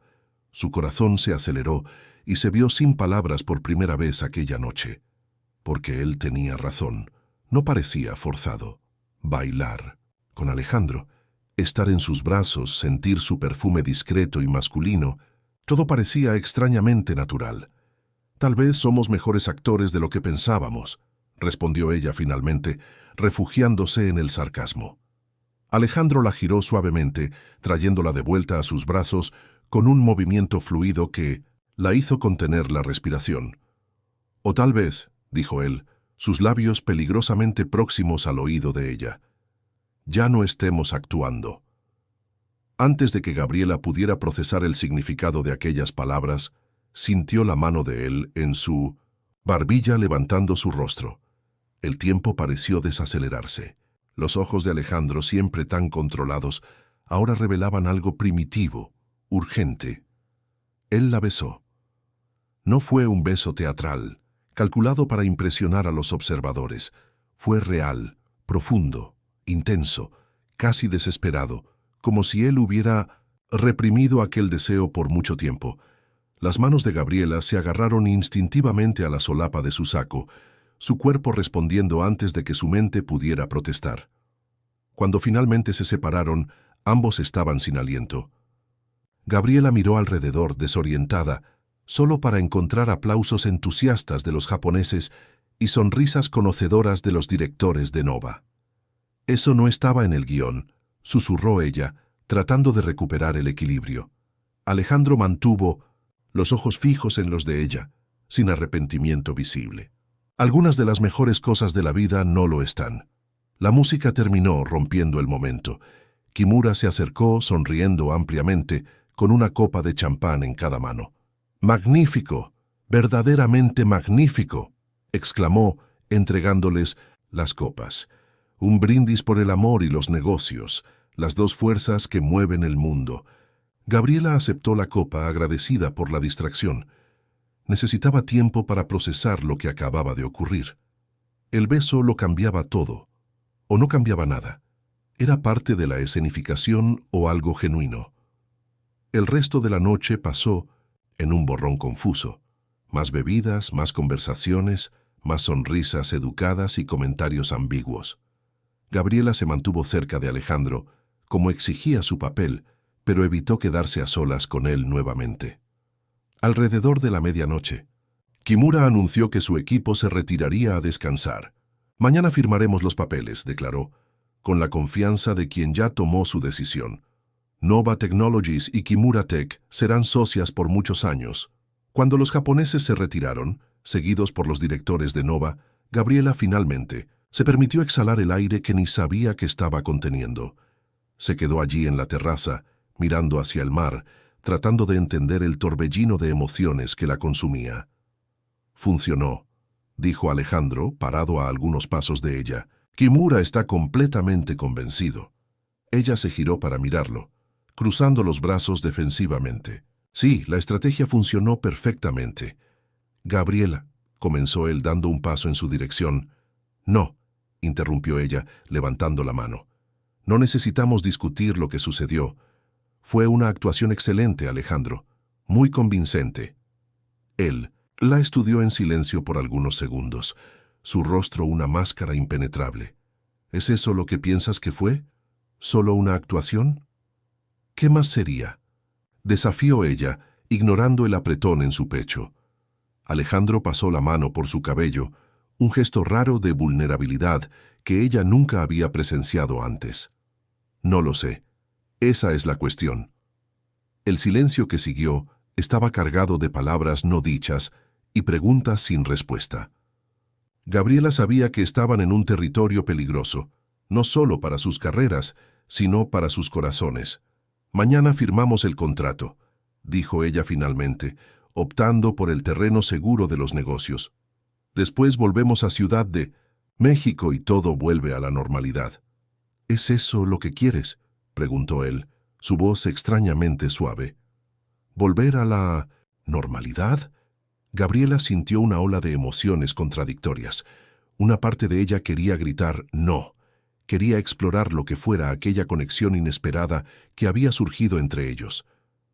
Su corazón se aceleró y se vio sin palabras por primera vez aquella noche. Porque él tenía razón. No parecía forzado. Bailar con Alejandro, estar en sus brazos, sentir su perfume discreto y masculino, todo parecía extrañamente natural. Tal vez somos mejores actores de lo que pensábamos, respondió ella finalmente, refugiándose en el sarcasmo. Alejandro la giró suavemente, trayéndola de vuelta a sus brazos con un movimiento fluido que la hizo contener la respiración. O tal vez, dijo él, sus labios peligrosamente próximos al oído de ella. Ya no estemos actuando. Antes de que Gabriela pudiera procesar el significado de aquellas palabras, sintió la mano de él en su barbilla levantando su rostro. El tiempo pareció desacelerarse. Los ojos de Alejandro, siempre tan controlados, ahora revelaban algo primitivo, urgente. Él la besó. No fue un beso teatral, calculado para impresionar a los observadores. Fue real, profundo, intenso, casi desesperado, como si él hubiera reprimido aquel deseo por mucho tiempo. Las manos de Gabriela se agarraron instintivamente a la solapa de su saco, su cuerpo respondiendo antes de que su mente pudiera protestar. Cuando finalmente se separaron, ambos estaban sin aliento. Gabriela miró alrededor, desorientada, solo para encontrar aplausos entusiastas de los japoneses y sonrisas conocedoras de los directores de Nova. Eso no estaba en el guión, susurró ella, tratando de recuperar el equilibrio. Alejandro mantuvo los ojos fijos en los de ella, sin arrepentimiento visible. Algunas de las mejores cosas de la vida no lo están. La música terminó rompiendo el momento, Kimura se acercó, sonriendo ampliamente, con una copa de champán en cada mano. «¡Magnífico! ¡Verdaderamente magnífico!», exclamó, entregándoles las copas. «Un brindis por el amor y los negocios, las dos fuerzas que mueven el mundo». Gabriela aceptó la copa, agradecida por la distracción. Necesitaba tiempo para procesar lo que acababa de ocurrir. El beso lo cambiaba todo, o no cambiaba nada. Era parte de la escenificación o algo genuino. El resto de la noche pasó en un borrón confuso. Más bebidas, más conversaciones, más sonrisas educadas y comentarios ambiguos. Gabriela se mantuvo cerca de Alejandro, como exigía su papel, pero evitó quedarse a solas con él nuevamente. Alrededor de la medianoche, Kimura anunció que su equipo se retiraría a descansar. «Mañana firmaremos los papeles», declaró, con la confianza de quien ya tomó su decisión. Nova Technologies y Kimura Tech serán socias por muchos años. Cuando los japoneses se retiraron, seguidos por los directores de Nova, Gabriela finalmente se permitió exhalar el aire que ni sabía que estaba conteniendo. Se quedó allí en la terraza, mirando hacia el mar, tratando de entender el torbellino de emociones que la consumía. «Funcionó», dijo Alejandro, parado a algunos pasos de ella. «Kimura está completamente convencido». Ella se giró para mirarlo, cruzando los brazos defensivamente. «Sí, la estrategia funcionó perfectamente». «Gabriela», comenzó él dando un paso en su dirección. «No», interrumpió ella, levantando la mano. «No necesitamos discutir lo que sucedió. Fue una actuación excelente, Alejandro, muy convincente». Él la estudió en silencio por algunos segundos, su rostro una máscara impenetrable. «¿Es eso lo que piensas que fue? ¿Solo una actuación? ¿Qué más sería?», desafió ella, ignorando el apretón en su pecho. Alejandro pasó la mano por su cabello, un gesto raro de vulnerabilidad que ella nunca había presenciado antes. «No lo sé. Esa es la cuestión». El silencio que siguió estaba cargado de palabras no dichas y preguntas sin respuesta. Gabriela sabía que estaban en un territorio peligroso, no solo para sus carreras, sino para sus corazones. «Mañana firmamos el contrato», dijo ella finalmente, optando por el terreno seguro de los negocios. «Después volvemos a Ciudad de México y todo vuelve a la normalidad». «¿Es eso lo que quieres?», preguntó él, su voz extrañamente suave. «¿Volver a la normalidad?». Gabriela sintió una ola de emociones contradictorias. Una parte de ella quería gritar «no». Quería explorar lo que fuera aquella conexión inesperada que había surgido entre ellos.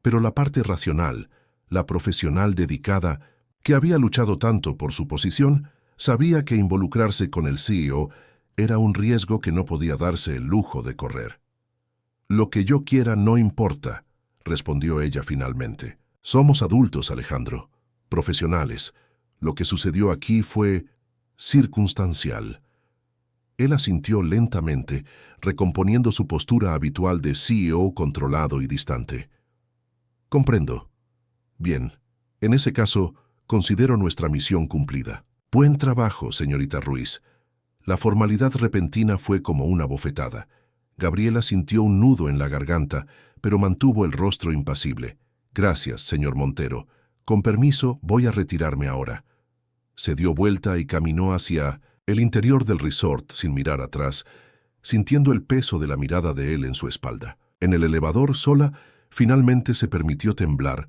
Pero la parte racional, la profesional dedicada, que había luchado tanto por su posición, sabía que involucrarse con el CEO era un riesgo que no podía darse el lujo de correr. «Lo que yo quiera no importa», respondió ella finalmente. «Somos adultos, Alejandro, profesionales. Lo que sucedió aquí fue circunstancial». Él asintió lentamente, recomponiendo su postura habitual de CEO controlado y distante. «Comprendo. Bien, en ese caso, considero nuestra misión cumplida». «Buen trabajo, señorita Ruiz». La formalidad repentina fue como una bofetada. Gabriela sintió un nudo en la garganta, pero mantuvo el rostro impasible. «Gracias, señor Montero. Con permiso, voy a retirarme ahora». Se dio vuelta y caminó hacia el interior del resort sin mirar atrás, sintiendo el peso de la mirada de él en su espalda. En el elevador, sola, finalmente se permitió temblar,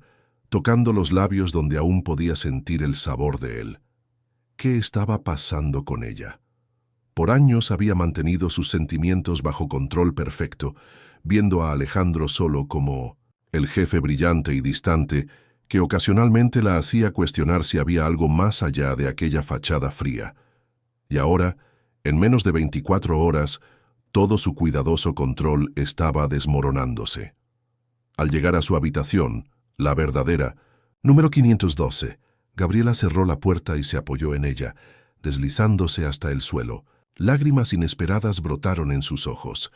tocando los labios donde aún podía sentir el sabor de él. ¿Qué estaba pasando con ella? Por años había mantenido sus sentimientos bajo control perfecto, viendo a Alejandro solo como el jefe brillante y distante que ocasionalmente la hacía cuestionar si había algo más allá de aquella fachada fría. Y ahora, en menos de 24 horas, todo su cuidadoso control estaba desmoronándose. Al llegar a su habitación, la verdadera, número 512, Gabriela cerró la puerta y se apoyó en ella, deslizándose hasta el suelo. Lágrimas inesperadas brotaron en sus ojos.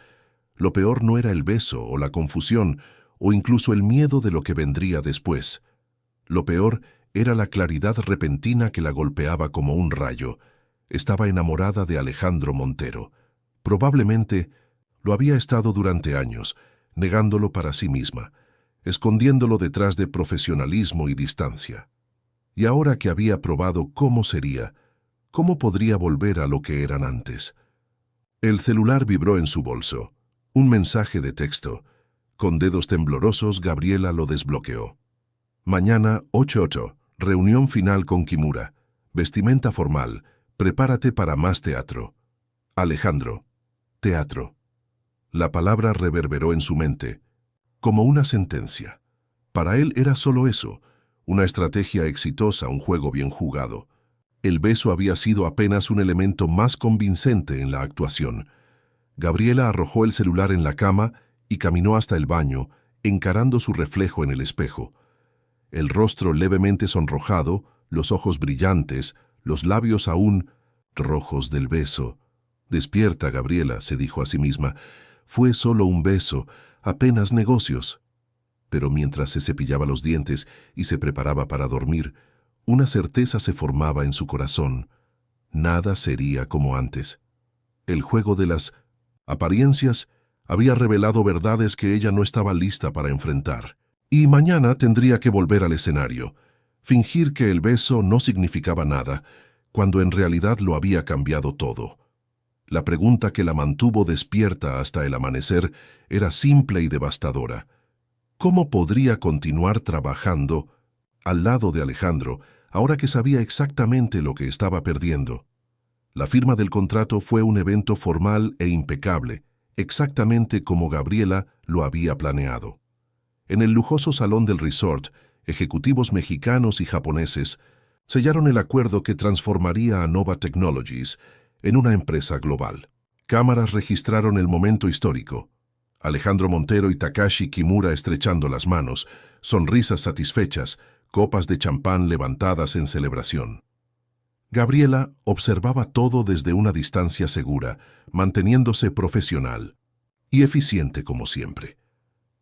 Lo peor no era el beso o la confusión, o incluso el miedo de lo que vendría después. Lo peor era la claridad repentina que la golpeaba como un rayo. Estaba enamorada de Alejandro Montero. Probablemente Lo había estado durante años, negándolo para sí misma, escondiéndolo detrás de profesionalismo y distancia. Y ahora que había probado cómo sería, ¿cómo podría volver a lo que eran antes? El celular vibró en su bolso. Un mensaje de texto. Con dedos temblorosos, Gabriela lo desbloqueó. Mañana, 8:08, reunión final con Kimura. Vestimenta formal. Prepárate para más teatro. Alejandro. Teatro. La palabra reverberó en su mente, como una sentencia. Para él era solo eso, una estrategia exitosa, un juego bien jugado. El beso había sido apenas un elemento más convincente en la actuación. Gabriela arrojó el celular en la cama y caminó hasta el baño, encarando su reflejo en el espejo. El rostro levemente sonrojado, los ojos brillantes, los labios aún rojos del beso. «Despierta, Gabriela», se dijo a sí misma. «Fue solo un beso, apenas negocios». Pero mientras se cepillaba los dientes y se preparaba para dormir, una certeza se formaba en su corazón. Nada sería como antes. El juego de las apariencias había revelado verdades que ella no estaba lista para enfrentar. Y mañana tendría que volver al escenario, fingir que el beso no significaba nada, cuando en realidad lo había cambiado todo. La pregunta que la mantuvo despierta hasta el amanecer era simple y devastadora. ¿Cómo podría continuar trabajando al lado de Alejandro, ahora que sabía exactamente lo que estaba perdiendo? La firma del contrato fue un evento formal e impecable, exactamente como Gabriela lo había planeado. En el lujoso salón del resort, ejecutivos mexicanos y japoneses sellaron el acuerdo que transformaría a Nova Technologies en una empresa global. Cámaras registraron el momento histórico. Alejandro Montero y Takashi Kimura estrechando las manos, sonrisas satisfechas, copas de champán levantadas en celebración. Gabriela observaba todo desde una distancia segura, manteniéndose profesional y eficiente como siempre.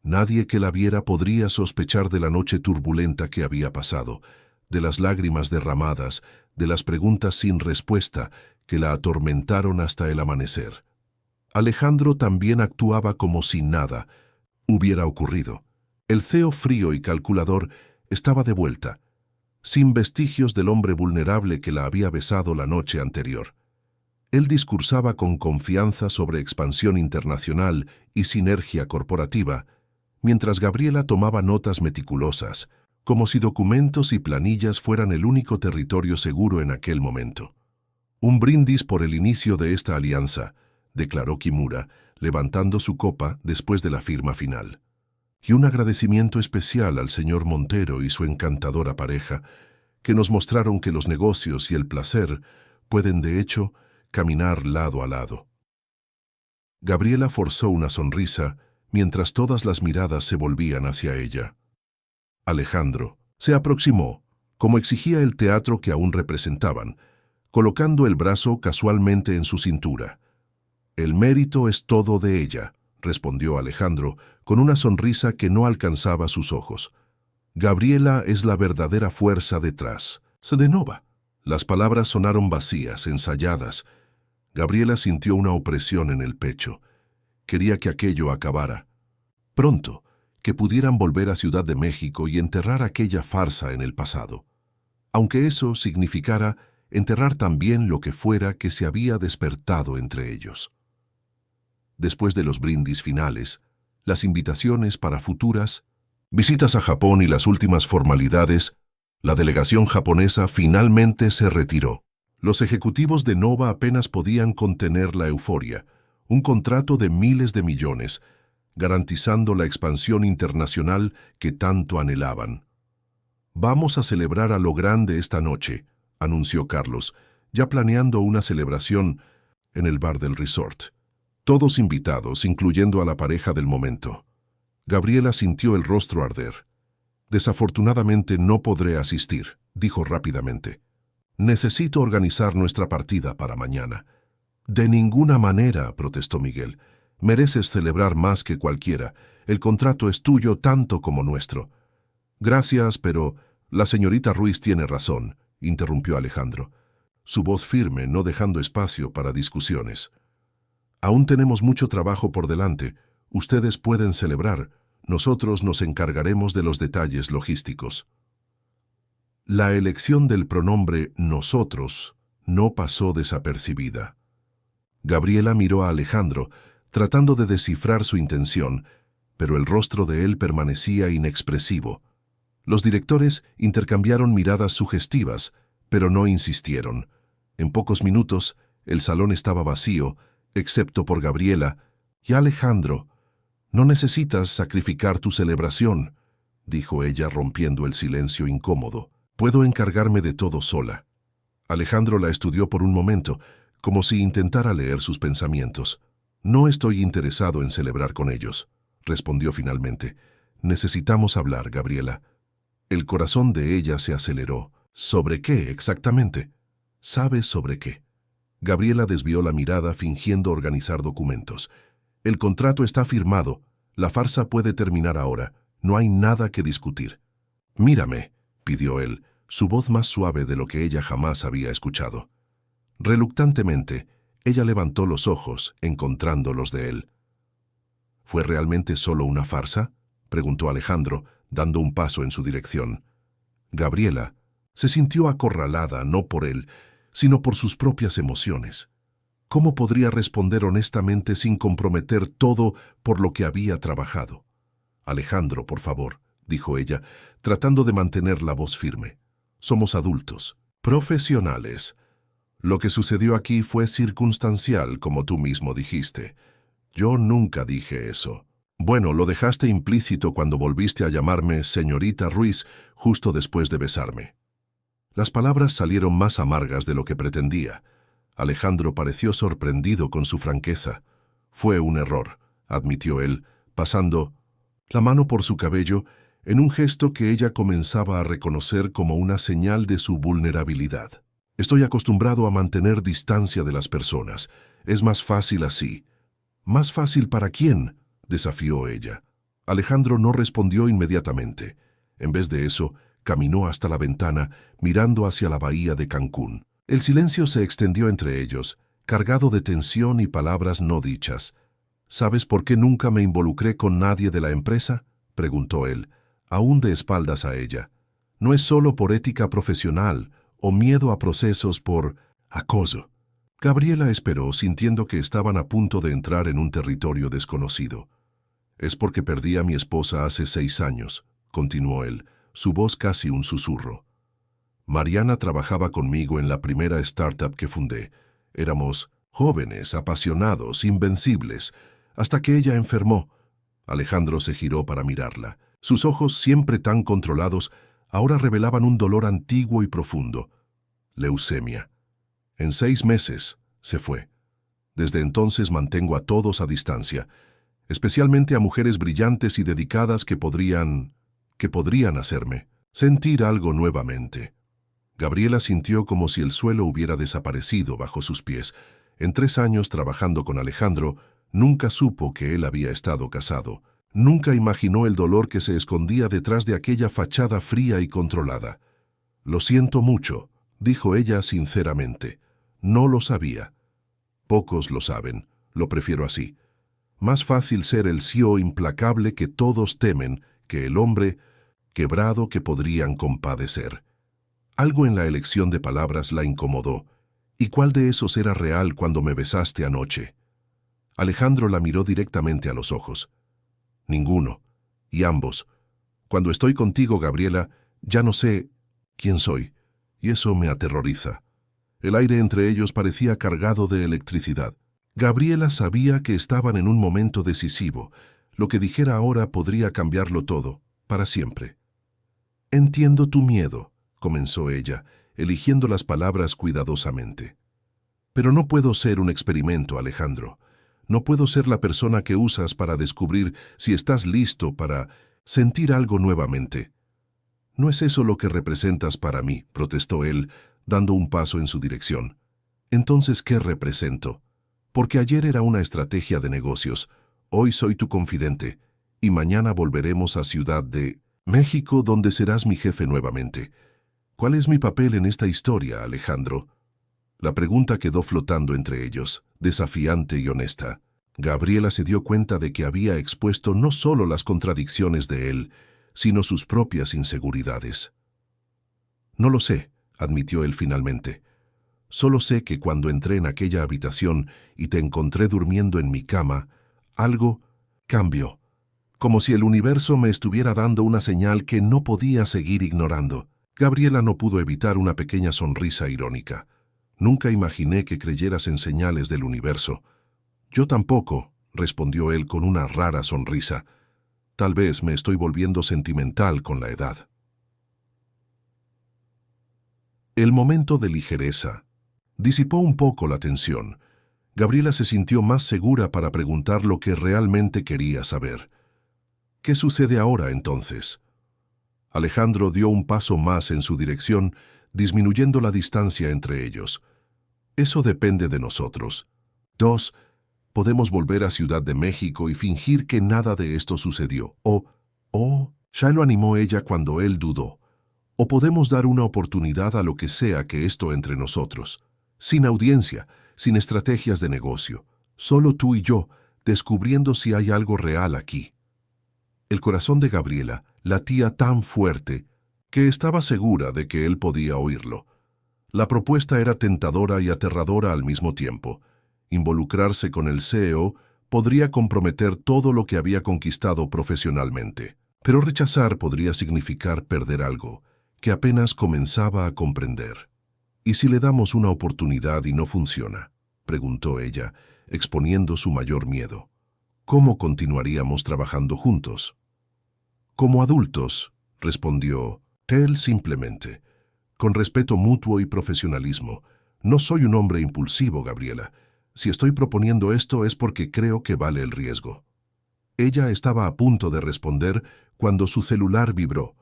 Nadie que la viera podría sospechar de la noche turbulenta que había pasado, de las lágrimas derramadas, de las preguntas sin respuesta que la atormentaron hasta el amanecer. Alejandro también actuaba como si nada hubiera ocurrido. El CEO frío y calculador estaba de vuelta, sin vestigios del hombre vulnerable que la había besado la noche anterior. Él discursaba con confianza sobre expansión internacional y sinergia corporativa, mientras Gabriela tomaba notas meticulosas, como si documentos y planillas fueran el único territorio seguro en aquel momento. «Un brindis por el inicio de esta alianza», declaró Kimura, levantando su copa después de la firma final. «Y un agradecimiento especial al señor Montero y su encantadora pareja, que nos mostraron que los negocios y el placer pueden, de hecho, caminar lado a lado». Gabriela forzó una sonrisa mientras todas las miradas se volvían hacia ella. Alejandro se aproximó, como exigía el teatro que aún representaban, colocando el brazo casualmente en su cintura. «El mérito es todo de ella», respondió Alejandro, con una sonrisa que no alcanzaba sus ojos. «Gabriela es la verdadera fuerza detrás. Se de Nova». Las palabras sonaron vacías, ensayadas. Gabriela sintió una opresión en el pecho. Quería que aquello acabara. Pronto, que pudieran volver a Ciudad de México y enterrar aquella farsa en el pasado. Aunque eso significara enterrar también lo que fuera que se había despertado entre ellos. Después de los brindis finales, las invitaciones para futuras visitas a Japón y las últimas formalidades, la delegación japonesa finalmente se retiró. Los ejecutivos de Nova apenas podían contener la euforia. Un contrato de miles de millones, garantizando la expansión internacional que tanto anhelaban. «Vamos a celebrar a lo grande esta noche», anunció Carlos, ya planeando una celebración en el bar del resort. Todos invitados, incluyendo a la pareja del momento. Gabriela sintió el rostro arder. «Desafortunadamente no podré asistir», dijo rápidamente. «Necesito organizar nuestra partida para mañana». «De ninguna manera», protestó Miguel. «Mereces celebrar más que cualquiera. El contrato es tuyo tanto como nuestro». «Gracias, pero la señorita Ruiz tiene razón», interrumpió Alejandro, su voz firme, no dejando espacio para discusiones. Aún tenemos mucho trabajo por delante. Ustedes pueden celebrar. Nosotros nos encargaremos de los detalles logísticos. La elección del pronombre nosotros no pasó desapercibida. Gabriela miró a Alejandro, tratando de descifrar su intención, pero el rostro de él permanecía inexpresivo. Los directores intercambiaron miradas sugestivas, pero no insistieron. En pocos minutos, el salón estaba vacío, excepto por Gabriela y Alejandro. «No necesitas sacrificar tu celebración», dijo ella rompiendo el silencio incómodo. «Puedo encargarme de todo sola». Alejandro la estudió por un momento, como si intentara leer sus pensamientos. «No estoy interesado en celebrar con ellos», respondió finalmente. «Necesitamos hablar, Gabriela». El corazón de ella se aceleró. «¿Sobre qué exactamente?» «¿Sabes sobre qué?» Gabriela desvió la mirada fingiendo organizar documentos. «El contrato está firmado. La farsa puede terminar ahora. No hay nada que discutir». «Mírame», pidió él, su voz más suave de lo que ella jamás había escuchado. Reluctantemente, ella levantó los ojos, encontrando los de él. «¿Fue realmente solo una farsa?», preguntó Alejandro, dando un paso en su dirección. Gabriela se sintió acorralada no por él, sino por sus propias emociones. ¿Cómo podría responder honestamente sin comprometer todo por lo que había trabajado? «Alejandro, por favor», dijo ella, tratando de mantener la voz firme. «Somos adultos, profesionales. Lo que sucedió aquí fue circunstancial, como tú mismo dijiste. Yo nunca dije eso. Bueno, lo dejaste implícito cuando volviste a llamarme señorita Ruiz justo después de besarme». Las palabras salieron más amargas de lo que pretendía. Alejandro pareció sorprendido con su franqueza. «Fue un error», admitió él, pasando la mano por su cabello en un gesto que ella comenzaba a reconocer como una señal de su vulnerabilidad. «Estoy acostumbrado a mantener distancia de las personas. Es más fácil así». «¿Más fácil para quién?», desafió ella. Alejandro no respondió inmediatamente. En vez de eso, caminó hasta la ventana, mirando hacia la bahía de Cancún. El silencio se extendió entre ellos, cargado de tensión y palabras no dichas. «¿Sabes por qué nunca me involucré con nadie de la empresa?», preguntó él, aún de espaldas a ella. «No es solo por ética profesional o miedo a procesos por acoso». Gabriela esperó, sintiendo que estaban a punto de entrar en un territorio desconocido. «Es porque perdí a mi esposa hace 6 años», continuó él, su voz casi un susurro. «Mariana trabajaba conmigo en la primera startup que fundé. Éramos jóvenes, apasionados, invencibles, hasta que ella enfermó». Alejandro se giró para mirarla. Sus ojos, siempre tan controlados, ahora revelaban un dolor antiguo y profundo. «Leucemia. En 6 meses se fue. Desde entonces mantengo a todos a distancia, especialmente a mujeres brillantes y dedicadas que podrían hacerme sentir algo nuevamente». Gabriela sintió como si el suelo hubiera desaparecido bajo sus pies. En 3 años trabajando con Alejandro, nunca supo que él había estado casado. Nunca imaginó el dolor que se escondía detrás de aquella fachada fría y controlada. «Lo siento mucho», dijo ella sinceramente. «No lo sabía. Pocos lo saben, lo prefiero así. Más fácil ser el CEO implacable que todos temen que el hombre quebrado que podrían compadecer». Algo en la elección de palabras la incomodó. «¿Y cuál de esos era real cuando me besaste anoche?». Alejandro la miró directamente a los ojos. «Ninguno. Y ambos. Cuando estoy contigo, Gabriela, ya no sé quién soy, y eso me aterroriza». El aire entre ellos parecía cargado de electricidad. Gabriela sabía que estaban en un momento decisivo. Lo que dijera ahora podría cambiarlo todo, para siempre. «Entiendo tu miedo», comenzó ella, eligiendo las palabras cuidadosamente. «Pero no puedo ser un experimento, Alejandro. No puedo ser la persona que usas para descubrir si estás listo para sentir algo nuevamente». «No es eso lo que representas para mí», protestó él, dando un paso en su dirección. «Entonces, ¿qué represento? Porque ayer era una estrategia de negocios, hoy soy tu confidente, y mañana volveremos a Ciudad de México, donde serás mi jefe nuevamente. ¿Cuál es mi papel en esta historia, Alejandro?». La pregunta quedó flotando entre ellos, desafiante y honesta. Gabriela se dio cuenta de que había expuesto no solo las contradicciones de él, sino sus propias inseguridades. No lo sé, admitió él finalmente. Solo sé que cuando entré en aquella habitación y te encontré durmiendo en mi cama, algo cambió, como si el universo me estuviera dando una señal que no podía seguir ignorando. Gabriela no pudo evitar una pequeña sonrisa irónica. Nunca imaginé que creyeras en señales del universo. Yo tampoco, respondió él con una rara sonrisa. Tal vez me estoy volviendo sentimental con la edad. El momento de ligereza disipó un poco la tensión. Gabriela se sintió más segura para preguntar lo que realmente quería saber. ¿Qué sucede ahora, entonces? Alejandro dio un paso más en su dirección, disminuyendo la distancia entre ellos. Eso depende de nosotros. 2. Podemos volver a Ciudad de México y fingir que nada de esto sucedió. Ya lo animó ella cuando él dudó. O podemos dar una oportunidad a lo que sea que esto entre nosotros. Sin audiencia, sin estrategias de negocio. Solo tú y yo, descubriendo si hay algo real aquí. El corazón de Gabriela latía tan fuerte que estaba segura de que él podía oírlo. La propuesta era tentadora y aterradora al mismo tiempo. Involucrarse con el CEO podría comprometer todo lo que había conquistado profesionalmente. Pero rechazar podría significar perder algo que apenas comenzaba a comprender. ¿Y si le damos una oportunidad y no funciona?, preguntó ella, exponiendo su mayor miedo. ¿Cómo continuaríamos trabajando juntos? Como adultos, respondió él simplemente, con respeto mutuo y profesionalismo. No soy un hombre impulsivo, Gabriela. Si estoy proponiendo esto es porque creo que vale el riesgo. Ella estaba a punto de responder cuando su celular vibró.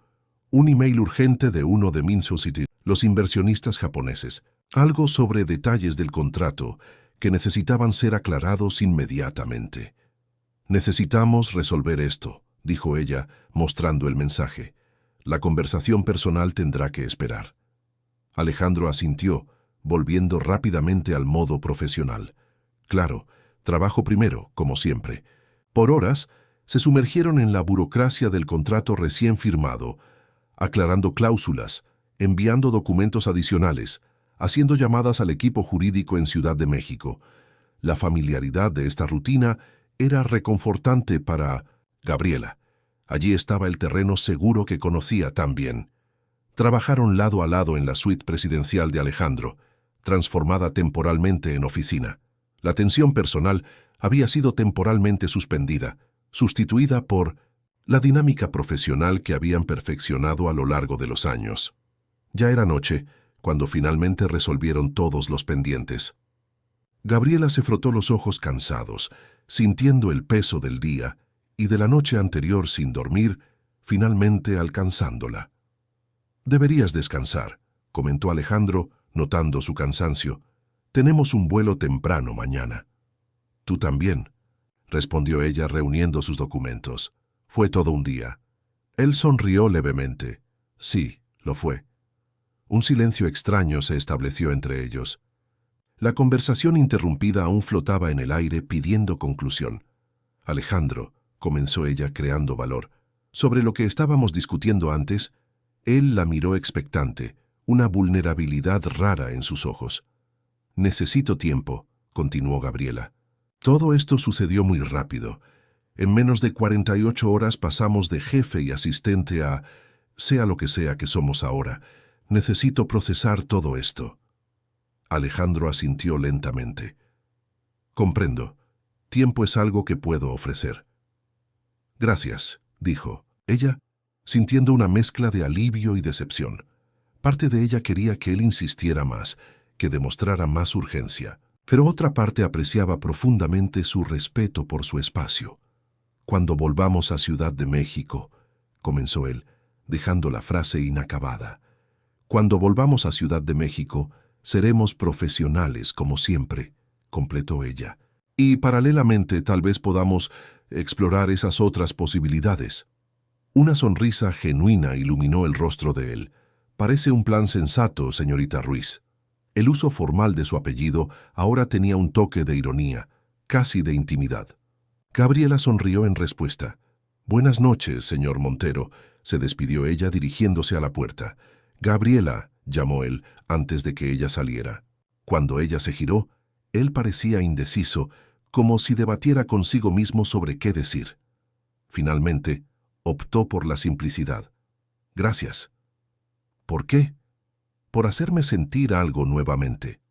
Un email urgente de uno de Minso City, los inversionistas japoneses. Algo sobre detalles del contrato que necesitaban ser aclarados inmediatamente. Necesitamos resolver esto, dijo ella, mostrando el mensaje. La conversación personal tendrá que esperar. Alejandro asintió, volviendo rápidamente al modo profesional. Claro, trabajo primero, como siempre. Por horas, se sumergieron en la burocracia del contrato recién firmado, aclarando cláusulas, enviando documentos adicionales, haciendo llamadas al equipo jurídico en Ciudad de México. La familiaridad de esta rutina era reconfortante para Gabriela. Allí estaba el terreno seguro que conocía tan bien. Trabajaron lado a lado en la suite presidencial de Alejandro, transformada temporalmente en oficina. La tensión personal había sido temporalmente suspendida, sustituida por la dinámica profesional que habían perfeccionado a lo largo de los años. Ya era noche, cuando finalmente resolvieron todos los pendientes. Gabriela se frotó los ojos cansados, sintiendo el peso del día y de la noche anterior sin dormir, finalmente alcanzándola. «Deberías descansar», comentó Alejandro, notando su cansancio. «Tenemos un vuelo temprano mañana». «Tú también», respondió ella reuniendo sus documentos. Fue todo un día. Él sonrió levemente. Sí, lo fue. Un silencio extraño se estableció entre ellos. La conversación interrumpida aún flotaba en el aire pidiendo conclusión. «Alejandro», comenzó ella creando valor, «sobre lo que estábamos discutiendo antes». Él la miró expectante, una vulnerabilidad rara en sus ojos. «Necesito tiempo», continuó Gabriela. «Todo esto sucedió muy rápido. En menos de 48 horas pasamos de jefe y asistente a, sea lo que sea que somos ahora. Necesito procesar todo esto». Alejandro asintió lentamente. «Comprendo. Tiempo es algo que puedo ofrecer». «Gracias», dijo ella, sintiendo una mezcla de alivio y decepción. Parte de ella quería que él insistiera más, que demostrara más urgencia, pero otra parte apreciaba profundamente su respeto por su espacio. «Cuando volvamos a Ciudad de México», comenzó él, dejando la frase inacabada. «Cuando volvamos a Ciudad de México, seremos profesionales como siempre», completó ella. «Y paralelamente tal vez podamos explorar esas otras posibilidades». Una sonrisa genuina iluminó el rostro de él. «Parece un plan sensato, señorita Ruiz». El uso formal de su apellido ahora tenía un toque de ironía, casi de intimidad. Gabriela sonrió en respuesta. «Buenas noches, señor Montero», se despidió ella dirigiéndose a la puerta. «Gabriela», llamó él antes de que ella saliera. Cuando ella se giró, él parecía indeciso, como si debatiera consigo mismo sobre qué decir. Finalmente, optó por la simplicidad. «Gracias». «¿Por qué?» «Por hacerme sentir algo nuevamente».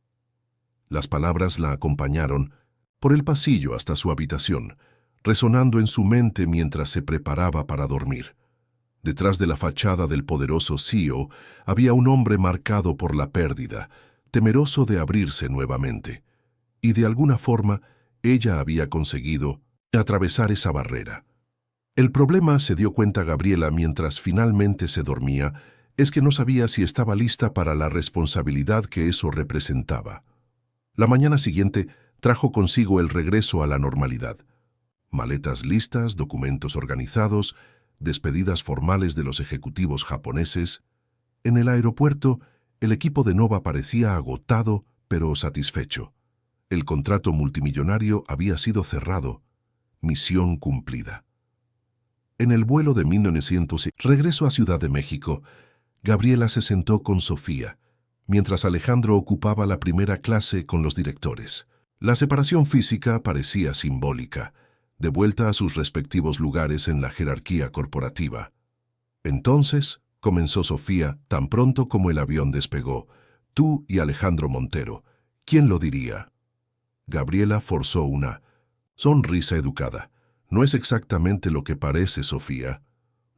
Las palabras la acompañaron por el pasillo hasta su habitación, resonando en su mente mientras se preparaba para dormir. Detrás de la fachada del poderoso CEO había un hombre marcado por la pérdida, temeroso de abrirse nuevamente. Y de alguna forma, ella había conseguido atravesar esa barrera. El problema, se dio cuenta Gabriela mientras finalmente se dormía, es que no sabía si estaba lista para la responsabilidad que eso representaba. La mañana siguiente trajo consigo el regreso a la normalidad. Maletas listas, documentos organizados, despedidas formales de los ejecutivos japoneses. En el aeropuerto, el equipo de Nova parecía agotado, pero satisfecho. El contrato multimillonario había sido cerrado. Misión cumplida. En el vuelo de 1900, regreso a Ciudad de México, Gabriela se sentó con Sofía, mientras Alejandro ocupaba la primera clase con los directores. La separación física parecía simbólica, de vuelta a sus respectivos lugares en la jerarquía corporativa. Entonces, comenzó Sofía, tan pronto como el avión despegó, «Tú y Alejandro Montero, ¿quién lo diría?» Gabriela forzó una sonrisa educada. «No es exactamente lo que parece, Sofía».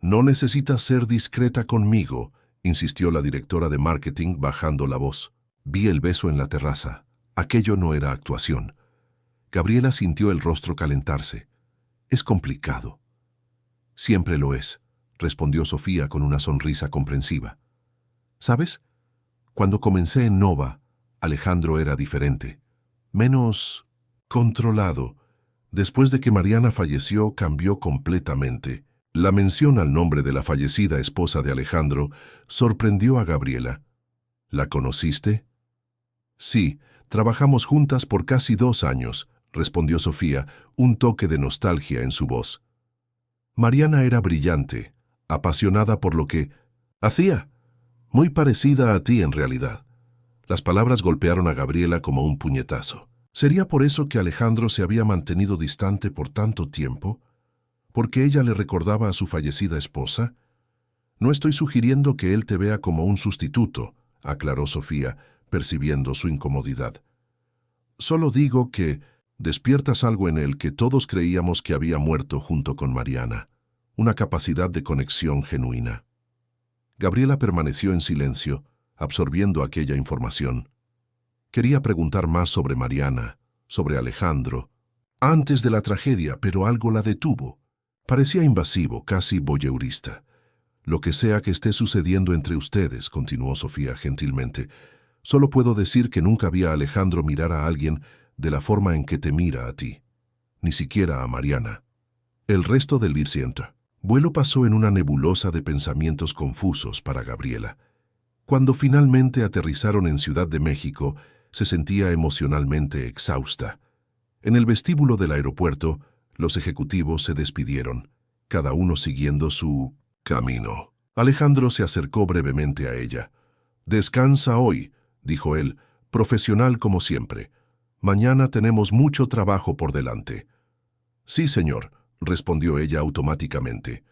«No necesitas ser discreta conmigo», insistió la directora de marketing bajando la voz. «Vi el beso en la terraza. Aquello no era actuación». Gabriela sintió el rostro calentarse. «Es complicado». «Siempre lo es», respondió Sofía con una sonrisa comprensiva. «¿Sabes? Cuando comencé en Nova, Alejandro era diferente. Menos controlado. Después de que Mariana falleció, cambió completamente». La mención al nombre de la fallecida esposa de Alejandro sorprendió a Gabriela. «¿La conociste?» «Sí, trabajamos juntas por casi 2 años», respondió Sofía, un toque de nostalgia en su voz. Mariana era brillante, apasionada por lo que hacía, muy parecida a ti en realidad. Las palabras golpearon a Gabriela como un puñetazo. ¿Sería por eso que Alejandro se había mantenido distante por tanto tiempo? ¿Porque ella le recordaba a su fallecida esposa? «No estoy sugiriendo que él te vea como un sustituto», aclaró Sofía, percibiendo su incomodidad. «Solo digo que despiertas algo en él que todos creíamos que había muerto junto con Mariana, una capacidad de conexión genuina». Gabriela permaneció en silencio, absorbiendo aquella información. Quería preguntar más sobre Mariana, sobre Alejandro, antes de la tragedia, pero algo la detuvo. Parecía invasivo, casi voyeurista. «Lo que sea que esté sucediendo entre ustedes», continuó Sofía gentilmente, «solo puedo decir que nunca vi a Alejandro mirar a alguien de la forma en que te mira a ti, ni siquiera a Mariana». El resto del vuelo pasó en una nebulosa de pensamientos confusos para Gabriela. Cuando finalmente aterrizaron en Ciudad de México, se sentía emocionalmente exhausta. En el vestíbulo del aeropuerto, los ejecutivos se despidieron, cada uno siguiendo su camino. Alejandro se acercó brevemente a ella. «Descansa hoy», dijo él, profesional como siempre. «Mañana tenemos mucho trabajo por delante». «Sí, señor», respondió ella automáticamente.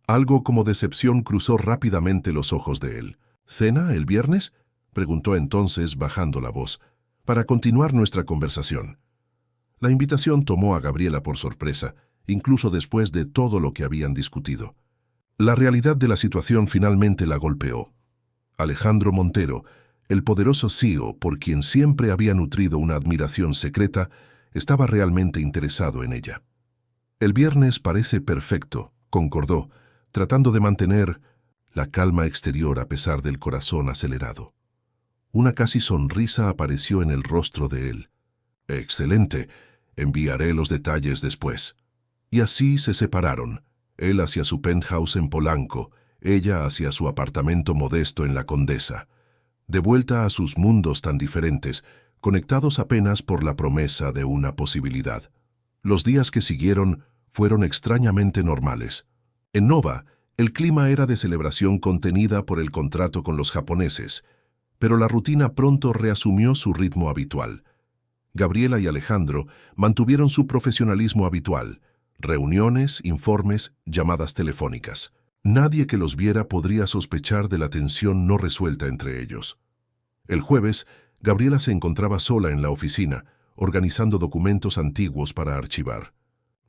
Algo como decepción cruzó rápidamente los ojos de él. «¿Cena el viernes?», preguntó entonces bajando la voz, «para continuar nuestra conversación». La invitación tomó a Gabriela por sorpresa, incluso después de todo lo que habían discutido. La realidad de la situación finalmente la golpeó. Alejandro Montero, el poderoso CEO por quien siempre había nutrido una admiración secreta, estaba realmente interesado en ella. «El viernes parece perfecto», concordó, tratando de mantener la calma exterior a pesar del corazón acelerado. Una casi sonrisa apareció en el rostro de él. «Excelente. Enviaré los detalles después». Y así se separaron, él hacia su penthouse en Polanco, ella hacia su apartamento modesto en La Condesa. de vuelta a sus mundos tan diferentes, conectados apenas por la promesa de una posibilidad. Los días que siguieron fueron extrañamente normales. En Nova, el clima era de celebración contenida por el contrato con los japoneses, pero la rutina pronto reasumió su ritmo habitual. Gabriela y Alejandro mantuvieron su profesionalismo habitual: reuniones, informes, llamadas telefónicas. Nadie que los viera podría sospechar de la tensión no resuelta entre ellos. El jueves, Gabriela se encontraba sola en la oficina, organizando documentos antiguos para archivar.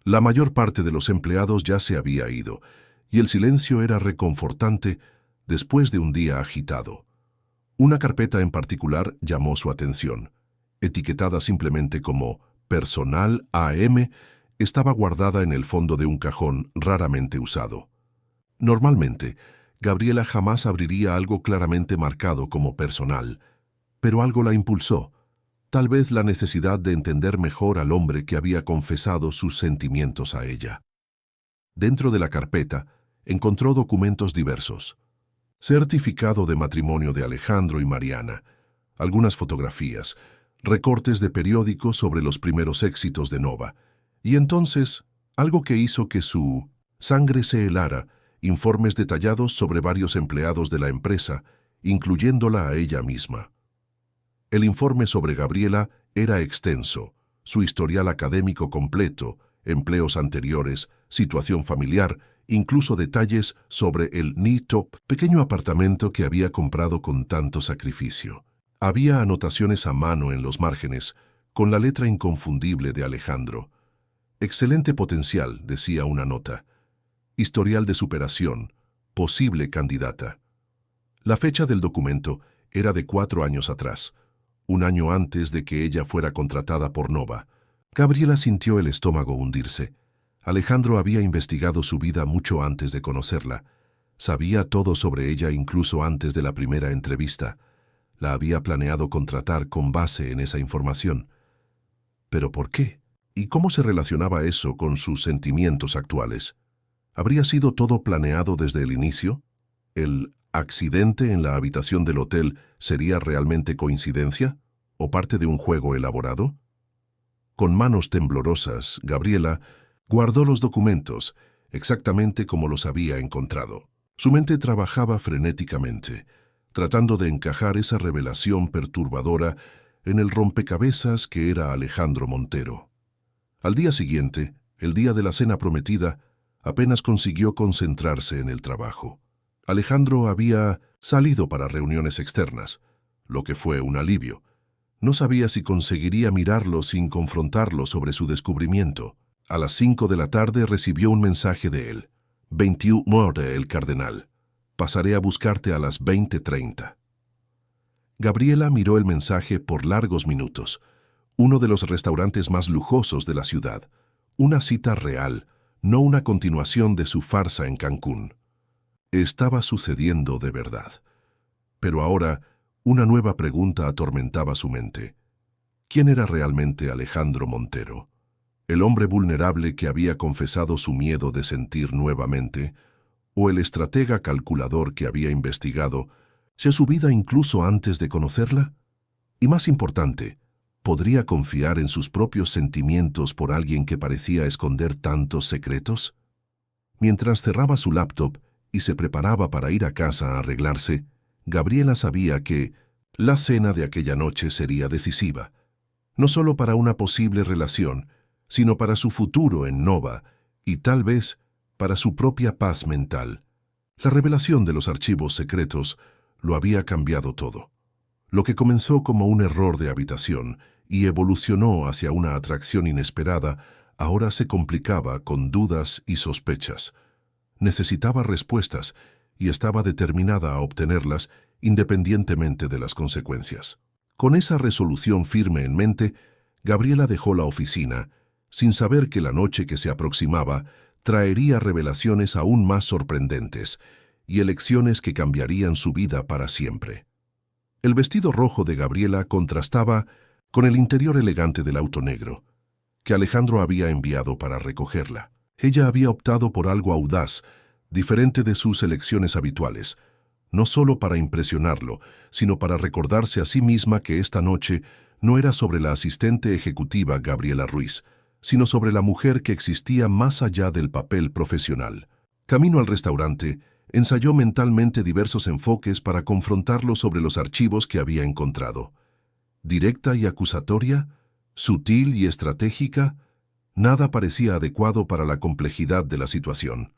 La mayor parte de los empleados ya se había ido, y el silencio era reconfortante después de un día agitado. Una carpeta en particular llamó su atención. Etiquetada simplemente como Personal AM, estaba guardada en el fondo de un cajón raramente usado. Normalmente, Gabriela jamás abriría algo claramente marcado como personal, pero algo la impulsó, tal vez la necesidad de entender mejor al hombre que había confesado sus sentimientos a ella. Dentro de la carpeta, encontró documentos diversos: certificado de matrimonio de Alejandro y Mariana, algunas fotografías, recortes de periódicos sobre los primeros éxitos de Nova, y entonces, algo que hizo que su sangre se helara: informes detallados sobre varios empleados de la empresa, incluyéndola a ella misma. El informe sobre Gabriela era extenso: su historial académico completo, empleos anteriores, situación familiar, incluso detalles sobre el Top, pequeño apartamento que había comprado con tanto sacrificio. Había anotaciones a mano en los márgenes, con la letra inconfundible de Alejandro. Excelente potencial, decía una nota. Historial de superación, posible candidata. La fecha del documento era de 4 años atrás, un año antes de que ella fuera contratada por Nova. Gabriela sintió el estómago hundirse. Alejandro había investigado su vida mucho antes de conocerla. Sabía todo sobre ella incluso antes de la primera entrevista. La había planeado contratar con base en esa información. ¿Pero por qué? ¿Y cómo se relacionaba eso con sus sentimientos actuales? ¿Habría sido todo planeado desde el inicio? ¿El accidente en la habitación del hotel sería realmente coincidencia o parte de un juego elaborado? Con manos temblorosas, Gabriela guardó los documentos exactamente como los había encontrado. Su mente trabajaba frenéticamente, tratando de encajar esa revelación perturbadora en el rompecabezas que era Alejandro Montero. Al día siguiente, el día de la cena prometida, apenas consiguió concentrarse en el trabajo. Alejandro había salido para reuniones externas, lo que fue un alivio. No sabía si conseguiría mirarlo sin confrontarlo sobre su descubrimiento. A las 5 de la tarde recibió un mensaje de él. 21 muere el cardenal. Pasaré a buscarte a las 20:30. Gabriela miró el mensaje por largos minutos. Uno de los restaurantes más lujosos de la ciudad. Una cita real, no una continuación de su farsa en Cancún. Estaba sucediendo de verdad. Pero ahora, una nueva pregunta atormentaba su mente. ¿Quién era realmente Alejandro Montero? ¿El hombre vulnerable que había confesado su miedo de sentir nuevamente? ¿O el estratega calculador que había investigado su vida incluso antes de conocerla? Y más importante, ¿podría confiar en sus propios sentimientos por alguien que parecía esconder tantos secretos? Mientras cerraba su laptop y se preparaba para ir a casa a arreglarse, Gabriela sabía que la cena de aquella noche sería decisiva, no solo para una posible relación, sino para su futuro en Nova y tal vez para su propia paz mental. La revelación de los archivos secretos lo había cambiado todo. Lo que comenzó como un error de habitación y evolucionó hacia una atracción inesperada, ahora se complicaba con dudas y sospechas. Necesitaba respuestas y estaba determinada a obtenerlas independientemente de las consecuencias. Con esa resolución firme en mente, Gabriela dejó la oficina, sin saber que la noche que se aproximaba traería revelaciones aún más sorprendentes y elecciones que cambiarían su vida para siempre. El vestido rojo de Gabriela contrastaba con el interior elegante del auto negro, que Alejandro había enviado para recogerla. Ella había optado por algo audaz, diferente de sus elecciones habituales, no solo para impresionarlo, sino para recordarse a sí misma que esta noche no era sobre la asistente ejecutiva Gabriela Ruiz, sino sobre la mujer que existía más allá del papel profesional. Camino al restaurante, ensayó mentalmente diversos enfoques para confrontarlo sobre los archivos que había encontrado. Directa y acusatoria, sutil y estratégica, nada parecía adecuado para la complejidad de la situación.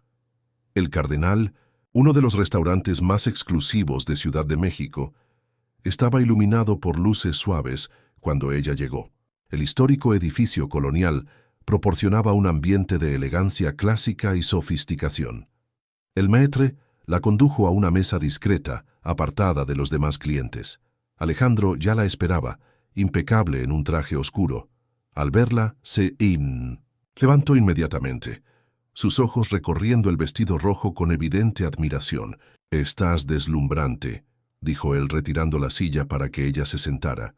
El Cardenal, uno de los restaurantes más exclusivos de Ciudad de México, estaba iluminado por luces suaves cuando ella llegó. El histórico edificio colonial proporcionaba un ambiente de elegancia clásica y sofisticación. El maître la condujo a una mesa discreta, apartada de los demás clientes. Alejandro ya la esperaba, impecable en un traje oscuro. Al verla, se levantó inmediatamente, sus ojos recorriendo el vestido rojo con evidente admiración. «Estás deslumbrante», dijo él retirando la silla para que ella se sentara.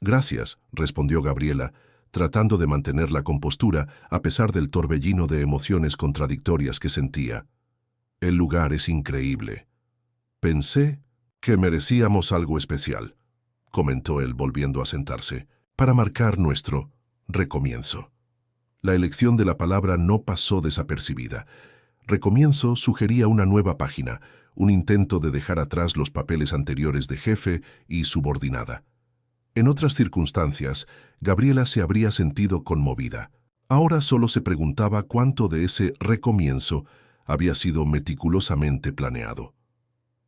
«Gracias», respondió Gabriela, tratando de mantener la compostura a pesar del torbellino de emociones contradictorias que sentía. «El lugar es increíble. Pensé que merecíamos algo especial», comentó él volviendo a sentarse, «para marcar nuestro recomienzo». La elección de la palabra no pasó desapercibida. Recomienzo sugería una nueva página, un intento de dejar atrás los papeles anteriores de jefe y subordinada. En otras circunstancias, Gabriela se habría sentido conmovida. Ahora solo se preguntaba cuánto de ese recomienzo había sido meticulosamente planeado.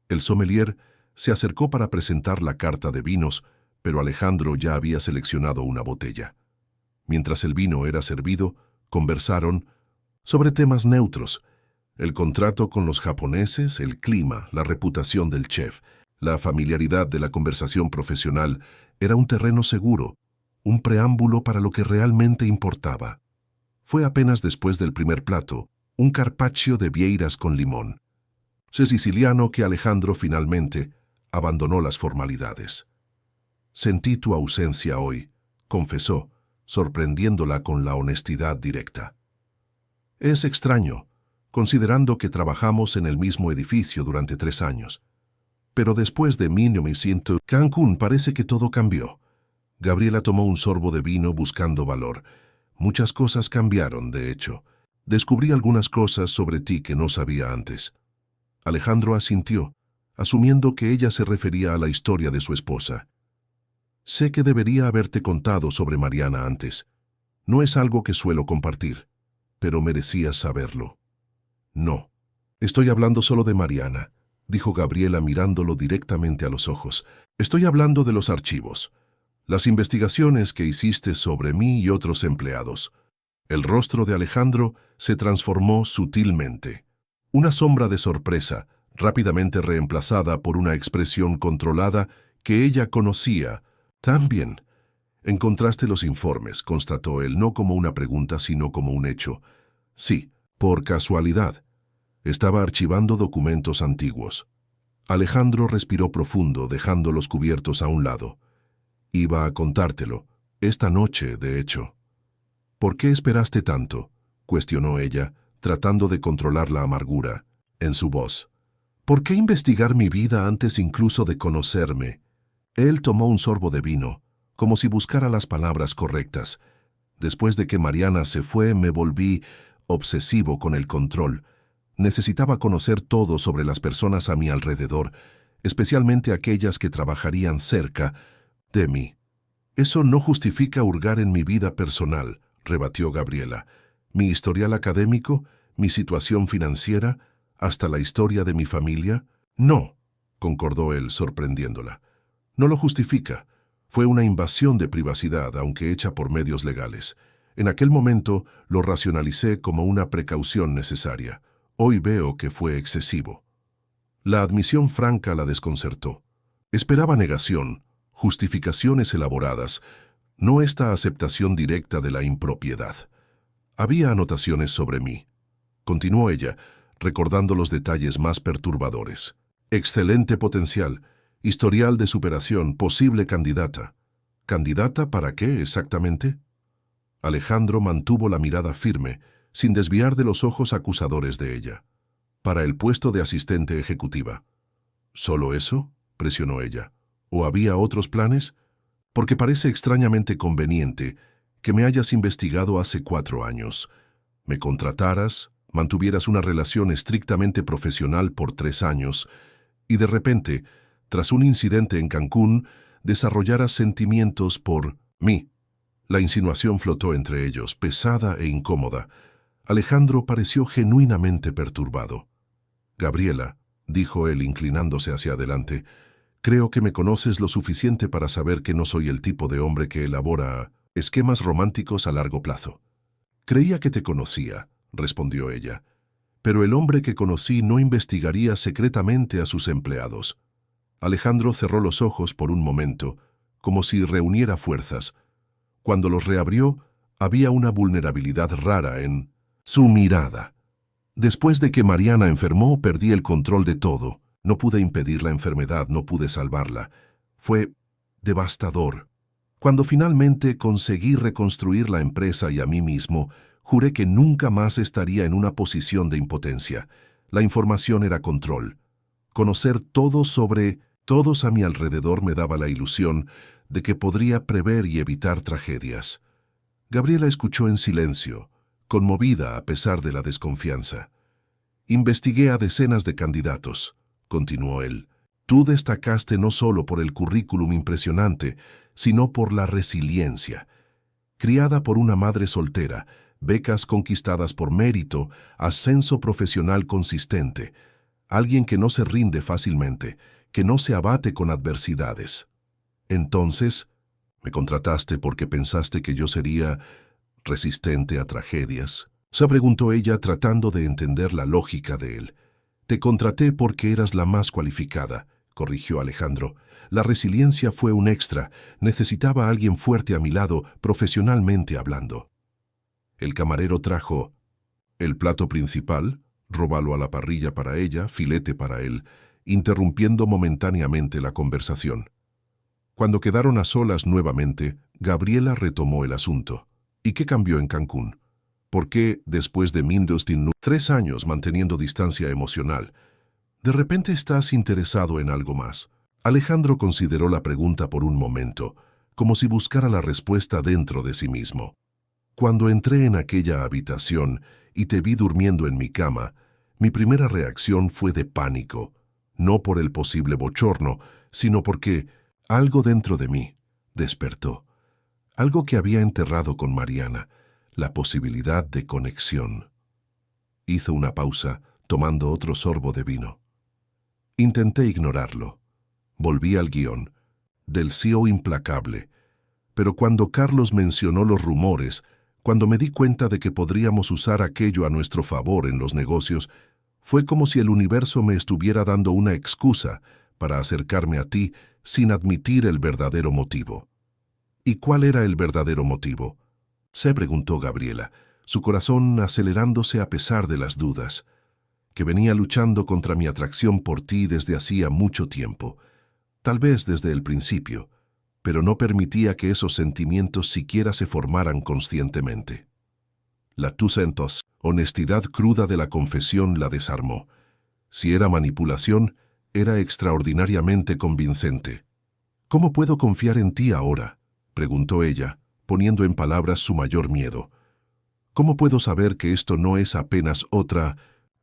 El sommelier se acercó para presentar la carta de vinos, pero Alejandro ya había seleccionado una botella. Mientras el vino era servido, conversaron sobre temas neutros: el contrato con los japoneses, el clima, la reputación del chef. La familiaridad de la conversación profesional era un terreno seguro, un preámbulo para lo que realmente importaba. Fue apenas después del primer plato, un carpaccio de vieiras con limón siciliano, que Alejandro finalmente abandonó las formalidades. «Sentí tu ausencia hoy», confesó, sorprendiéndola con la honestidad directa. «Es extraño, considerando que trabajamos en el mismo edificio durante 3 años. Pero después de mí no me siento. Cancún, parece que todo cambió». Gabriela tomó un sorbo de vino buscando valor. «Muchas cosas cambiaron, de hecho. Descubrí algunas cosas sobre ti que no sabía antes». Alejandro asintió, asumiendo que ella se refería a la historia de su esposa. «Sé que debería haberte contado sobre Mariana antes. No es algo que suelo compartir, pero merecías saberlo». «No, estoy hablando solo de Mariana», dijo Gabriela mirándolo directamente a los ojos. «Estoy hablando de los archivos, las investigaciones que hiciste sobre mí y otros empleados». El rostro de Alejandro se transformó sutilmente. Una sombra de sorpresa, rápidamente reemplazada por una expresión controlada que ella conocía. «También encontraste los informes», constató él, no como una pregunta, sino como un hecho. «Sí, por casualidad. Estaba archivando documentos antiguos». Alejandro respiró profundo, dejando los cubiertos a un lado. «Iba a contártelo, esta noche, de hecho». «¿Por qué esperaste tanto?», cuestionó ella, tratando de controlar la amargura en su voz. «¿Por qué investigar mi vida antes incluso de conocerme?». Él tomó un sorbo de vino, como si buscara las palabras correctas. «Después de que Mariana se fue, me volví obsesivo con el control. Necesitaba conocer todo sobre las personas a mi alrededor, especialmente aquellas que trabajarían cerca de mí». «Eso no justifica hurgar en mi vida personal», rebatió Gabriela. «Mi historial académico, mi situación financiera, hasta la historia de mi familia». «No», concordó él, sorprendiéndola. «No lo justifica. Fue una invasión de privacidad, aunque hecha por medios legales. En aquel momento lo racionalicé como una precaución necesaria. Hoy veo que fue excesivo». La admisión franca la desconcertó. Esperaba negación, justificaciones elaboradas, no esta aceptación directa de la impropiedad. «Había anotaciones sobre mí», continuó ella, recordando los detalles más perturbadores. «Excelente potencial, historial de superación, posible candidata». «¿Candidata para qué exactamente?». Alejandro mantuvo la mirada firme, sin desviar de los ojos acusadores de ella. «Para el puesto de asistente ejecutiva». ¿Solo eso?, presionó ella. ¿O había otros planes? Porque parece extrañamente conveniente que me hayas investigado hace 4 años. Me contrataras, mantuvieras una relación estrictamente profesional por 3 años y de repente, tras un incidente en Cancún, desarrollaras sentimientos por mí. La insinuación flotó entre ellos, pesada e incómoda. Alejandro pareció genuinamente perturbado. Gabriela, dijo él inclinándose hacia adelante, creo que me conoces lo suficiente para saber que no soy el tipo de hombre que elabora esquemas románticos a largo plazo. Creía que te conocía, respondió ella, pero el hombre que conocí no investigaría secretamente a sus empleados. Alejandro cerró los ojos por un momento, como si reuniera fuerzas. Cuando los reabrió, había una vulnerabilidad rara en su mirada. Después de que Mariana enfermó, perdí el control de todo. No pude impedir la enfermedad, no pude salvarla. Fue devastador. Cuando finalmente conseguí reconstruir la empresa y a mí mismo, juré que nunca más estaría en una posición de impotencia. La información era control. Conocer todo sobre todos a mi alrededor me daba la ilusión de que podría prever y evitar tragedias. Gabriela escuchó en silencio, conmovida a pesar de la desconfianza. Investigué a decenas de candidatos, continuó él. Tú destacaste no solo por el currículum impresionante, sino por la resiliencia. Criada por una madre soltera, becas conquistadas por mérito, ascenso profesional consistente, alguien que no se rinde fácilmente, que no se abate con adversidades. Entonces, ¿me contrataste porque pensaste que yo sería resistente a tragedias?, se preguntó ella tratando de entender la lógica de él. Te contraté porque eras la más cualificada, corrigió Alejandro. La resiliencia fue un extra, necesitaba a alguien fuerte a mi lado, profesionalmente hablando. El camarero trajo el plato principal, róbalo a la parrilla para ella, filete para él, interrumpiendo momentáneamente la conversación. Cuando quedaron a solas nuevamente, Gabriela retomó el asunto. ¿Y qué cambió en Cancún? ¿Por qué, después de 3 años manteniendo distancia emocional, de repente estás interesado en algo más? Alejandro consideró la pregunta por un momento, como si buscara la respuesta dentro de sí mismo. Cuando entré en aquella habitación y te vi durmiendo en mi cama, mi primera reacción fue de pánico, no por el posible bochorno, sino porque algo dentro de mí despertó, algo que había enterrado con Mariana, la posibilidad de conexión. Hizo una pausa, tomando otro sorbo de vino. Intenté ignorarlo. Volví al guión, del CEO implacable. Pero cuando Carlos mencionó los rumores, cuando me di cuenta de que podríamos usar aquello a nuestro favor en los negocios, fue como si el universo me estuviera dando una excusa para acercarme a ti sin admitir el verdadero motivo. ¿Y cuál era el verdadero motivo?, se preguntó Gabriela, su corazón acelerándose a pesar de las dudas. Que venía luchando contra mi atracción por ti desde hacía mucho tiempo, tal vez desde el principio, pero no permitía que esos sentimientos siquiera se formaran conscientemente. La tusentos, honestidad cruda de la confesión la desarmó. Si era manipulación, era extraordinariamente convincente. ¿Cómo puedo confiar en ti ahora?, preguntó ella, poniendo en palabras su mayor miedo. ¿Cómo puedo saber que esto no es apenas otra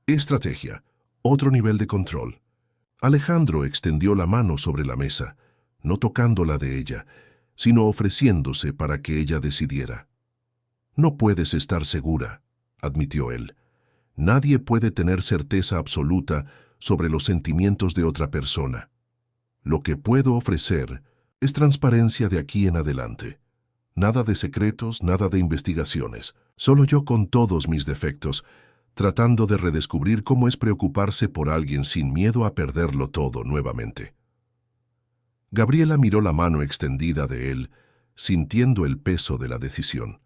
estrategia, otro nivel de control? Alejandro extendió la mano sobre la mesa, no tocándola de ella, sino ofreciéndose para que ella decidiera. No puedes estar segura, admitió él. Nadie puede tener certeza absoluta sobre los sentimientos de otra persona. Lo que puedo ofrecer es transparencia de aquí en adelante. Nada de secretos, nada de investigaciones, solo yo con todos mis defectos, tratando de redescubrir cómo es preocuparse por alguien sin miedo a perderlo todo nuevamente. Gabriela miró la mano extendida de él, sintiendo el peso de la decisión.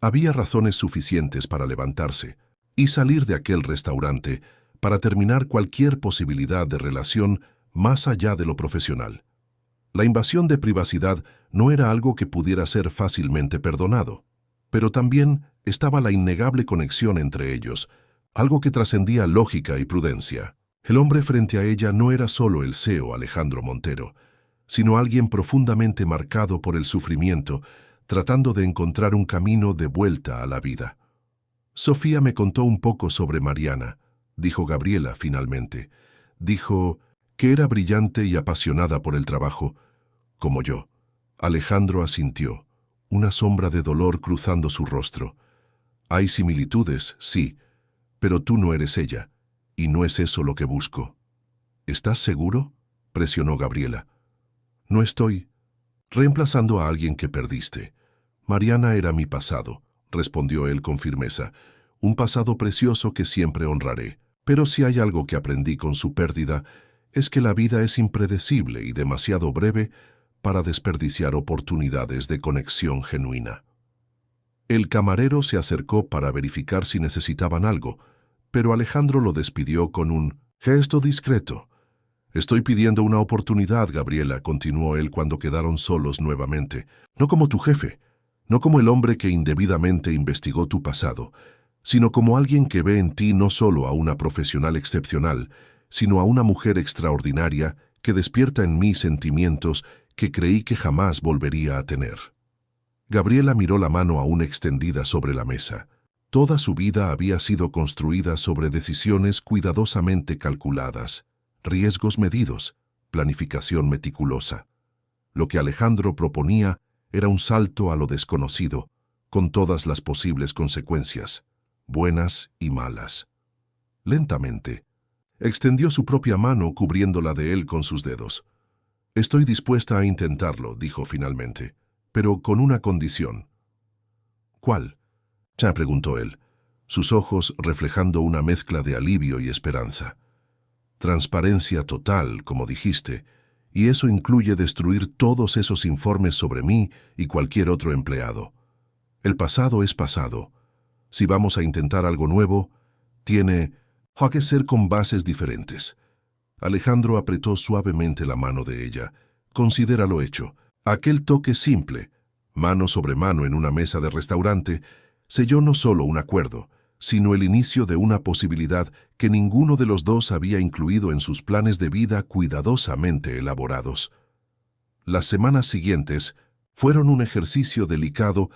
Había razones suficientes para levantarse y salir de aquel restaurante para terminar cualquier posibilidad de relación más allá de lo profesional. La invasión de privacidad no era algo que pudiera ser fácilmente perdonado, pero también estaba la innegable conexión entre ellos, algo que trascendía lógica y prudencia. El hombre frente a ella no era solo el CEO Alejandro Montero, sino alguien profundamente marcado por el sufrimiento, tratando de encontrar un camino de vuelta a la vida. Sofía me contó un poco sobre Mariana, dijo Gabriela finalmente. Dijo que era brillante y apasionada por el trabajo, como yo. Alejandro asintió, una sombra de dolor cruzando su rostro. Hay similitudes, sí, pero tú no eres ella, y no es eso lo que busco. ¿Estás seguro?, presionó Gabriela. No estoy reemplazando a alguien que perdiste. Mariana era mi pasado, respondió él con firmeza, un pasado precioso que siempre honraré. Pero si hay algo que aprendí con su pérdida, es que la vida es impredecible y demasiado breve para desperdiciar oportunidades de conexión genuina. El camarero se acercó para verificar si necesitaban algo, pero Alejandro lo despidió con un gesto discreto. Estoy pidiendo una oportunidad, Gabriela, continuó él cuando quedaron solos nuevamente. No como tu jefe, no como el hombre que indebidamente investigó tu pasado, sino como alguien que ve en ti no solo a una profesional excepcional, sino a una mujer extraordinaria que despierta en mí sentimientos que creí que jamás volvería a tener. Gabriela miró la mano aún extendida sobre la mesa. Toda su vida había sido construida sobre decisiones cuidadosamente calculadas, riesgos medidos, planificación meticulosa. Lo que Alejandro proponía era un salto a lo desconocido, con todas las posibles consecuencias, buenas y malas. Lentamente, extendió su propia mano cubriéndola de él con sus dedos. Estoy dispuesta a intentarlo, dijo finalmente, pero con una condición. ¿Cuál?, ya preguntó él, sus ojos reflejando una mezcla de alivio y esperanza. Transparencia total, como dijiste, y eso incluye destruir todos esos informes sobre mí y cualquier otro empleado. El pasado es pasado. Si vamos a intentar algo nuevo, tiene que ser con bases diferentes. Alejandro apretó suavemente la mano de ella. Considéralo hecho. Aquel toque simple, mano sobre mano en una mesa de restaurante, selló no solo un acuerdo, sino el inicio de una posibilidad que ninguno de los dos había incluido en sus planes de vida cuidadosamente elaborados. Las semanas siguientes fueron un ejercicio delicado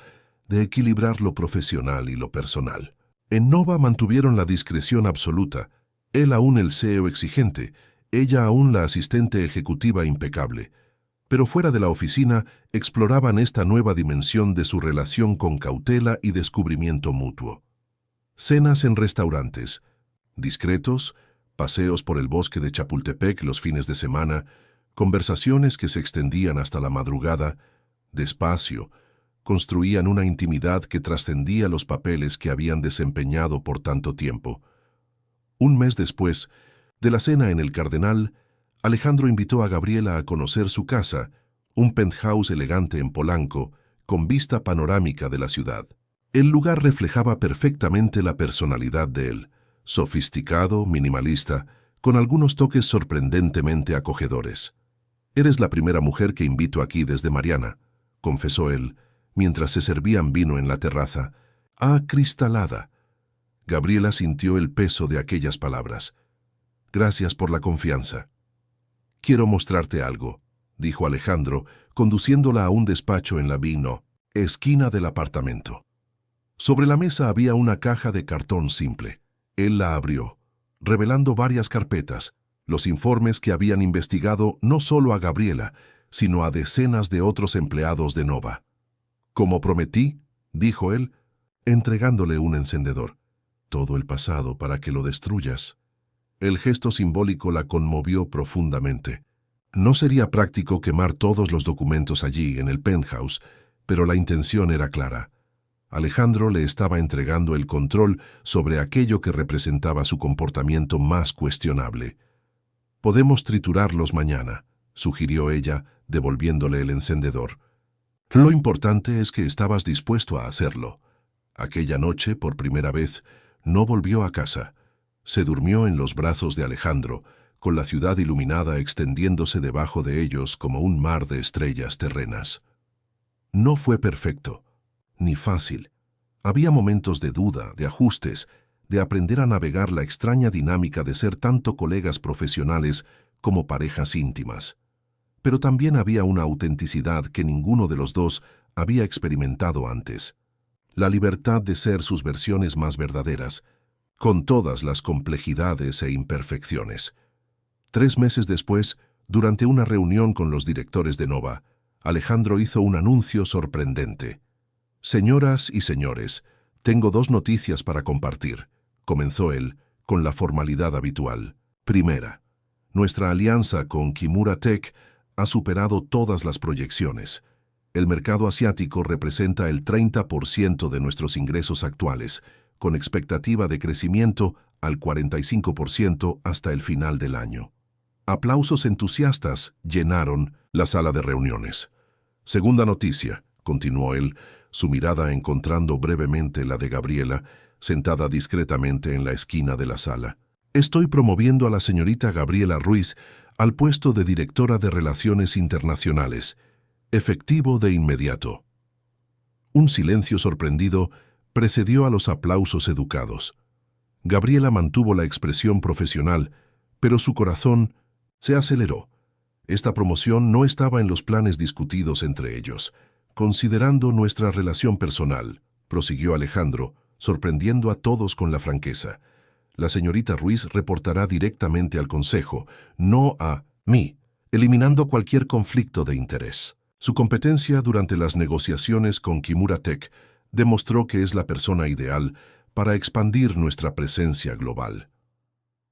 de equilibrar lo profesional y lo personal. En Nova mantuvieron la discreción absoluta, él aún el CEO exigente, ella aún la asistente ejecutiva impecable, pero fuera de la oficina exploraban esta nueva dimensión de su relación con cautela y descubrimiento mutuo. Cenas en restaurantes, discretos, paseos por el bosque de Chapultepec los fines de semana, conversaciones que se extendían hasta la madrugada, despacio, construían una intimidad que trascendía los papeles que habían desempeñado por tanto tiempo. Un mes después de la cena en el Cardenal, Alejandro invitó a Gabriela a conocer su casa, un penthouse elegante en Polanco, con vista panorámica de la ciudad. El lugar reflejaba perfectamente la personalidad de él, sofisticado, minimalista, con algunos toques sorprendentemente acogedores. «Eres la primera mujer que invito aquí desde Mariana», confesó él, mientras se servían vino en la terraza. Acristalada. Gabriela sintió el peso de aquellas palabras. «Gracias por la confianza». «Quiero mostrarte algo», dijo Alejandro, conduciéndola a un despacho en la Vino, esquina del apartamento. Sobre la mesa había una caja de cartón simple. Él la abrió, revelando varias carpetas, los informes que habían investigado no solo a Gabriela, sino a decenas de otros empleados de Nova. «Como prometí», dijo él, entregándole un encendedor. «Todo el pasado para que lo destruyas». El gesto simbólico la conmovió profundamente. No sería práctico quemar todos los documentos allí, en el penthouse, pero la intención era clara. Alejandro le estaba entregando el control sobre aquello que representaba su comportamiento más cuestionable. «Podemos triturarlos mañana», sugirió ella, devolviéndole el encendedor. «Lo importante es que estabas dispuesto a hacerlo». Aquella noche, por primera vez, no volvió a casa. Se durmió en los brazos de Alejandro, con la ciudad iluminada extendiéndose debajo de ellos como un mar de estrellas terrenas. No fue perfecto, ni fácil. Había momentos de duda, de ajustes, de aprender a navegar la extraña dinámica de ser tanto colegas profesionales como parejas íntimas. Pero también había una autenticidad que ninguno de los dos había experimentado antes. La libertad de ser sus versiones más verdaderas, con todas las complejidades e imperfecciones. 3 meses después, durante una reunión con los directores de Nova, Alejandro hizo un anuncio sorprendente. «Señoras y señores, tengo 2 noticias para compartir», comenzó él, con la formalidad habitual. Primera, nuestra alianza con Kimura Tech ha superado todas las proyecciones. El mercado asiático representa el 30% de nuestros ingresos actuales, con expectativa de crecimiento al 45% hasta el final del año. Aplausos entusiastas llenaron la sala de reuniones. Segunda noticia, continuó él, su mirada encontrando brevemente la de Gabriela, sentada discretamente en la esquina de la sala. Estoy promoviendo a la señorita Gabriela Ruiz al puesto de directora de Relaciones Internacionales, efectivo de inmediato. Un silencio sorprendido precedió a los aplausos educados. Gabriela mantuvo la expresión profesional, pero su corazón se aceleró. Esta promoción no estaba en los planes discutidos entre ellos. Considerando nuestra relación personal, prosiguió Alejandro, sorprendiendo a todos con la franqueza. La señorita Ruiz reportará directamente al Consejo, no a mí, eliminando cualquier conflicto de interés. Su competencia durante las negociaciones con Kimura Tech demostró que es la persona ideal para expandir nuestra presencia global.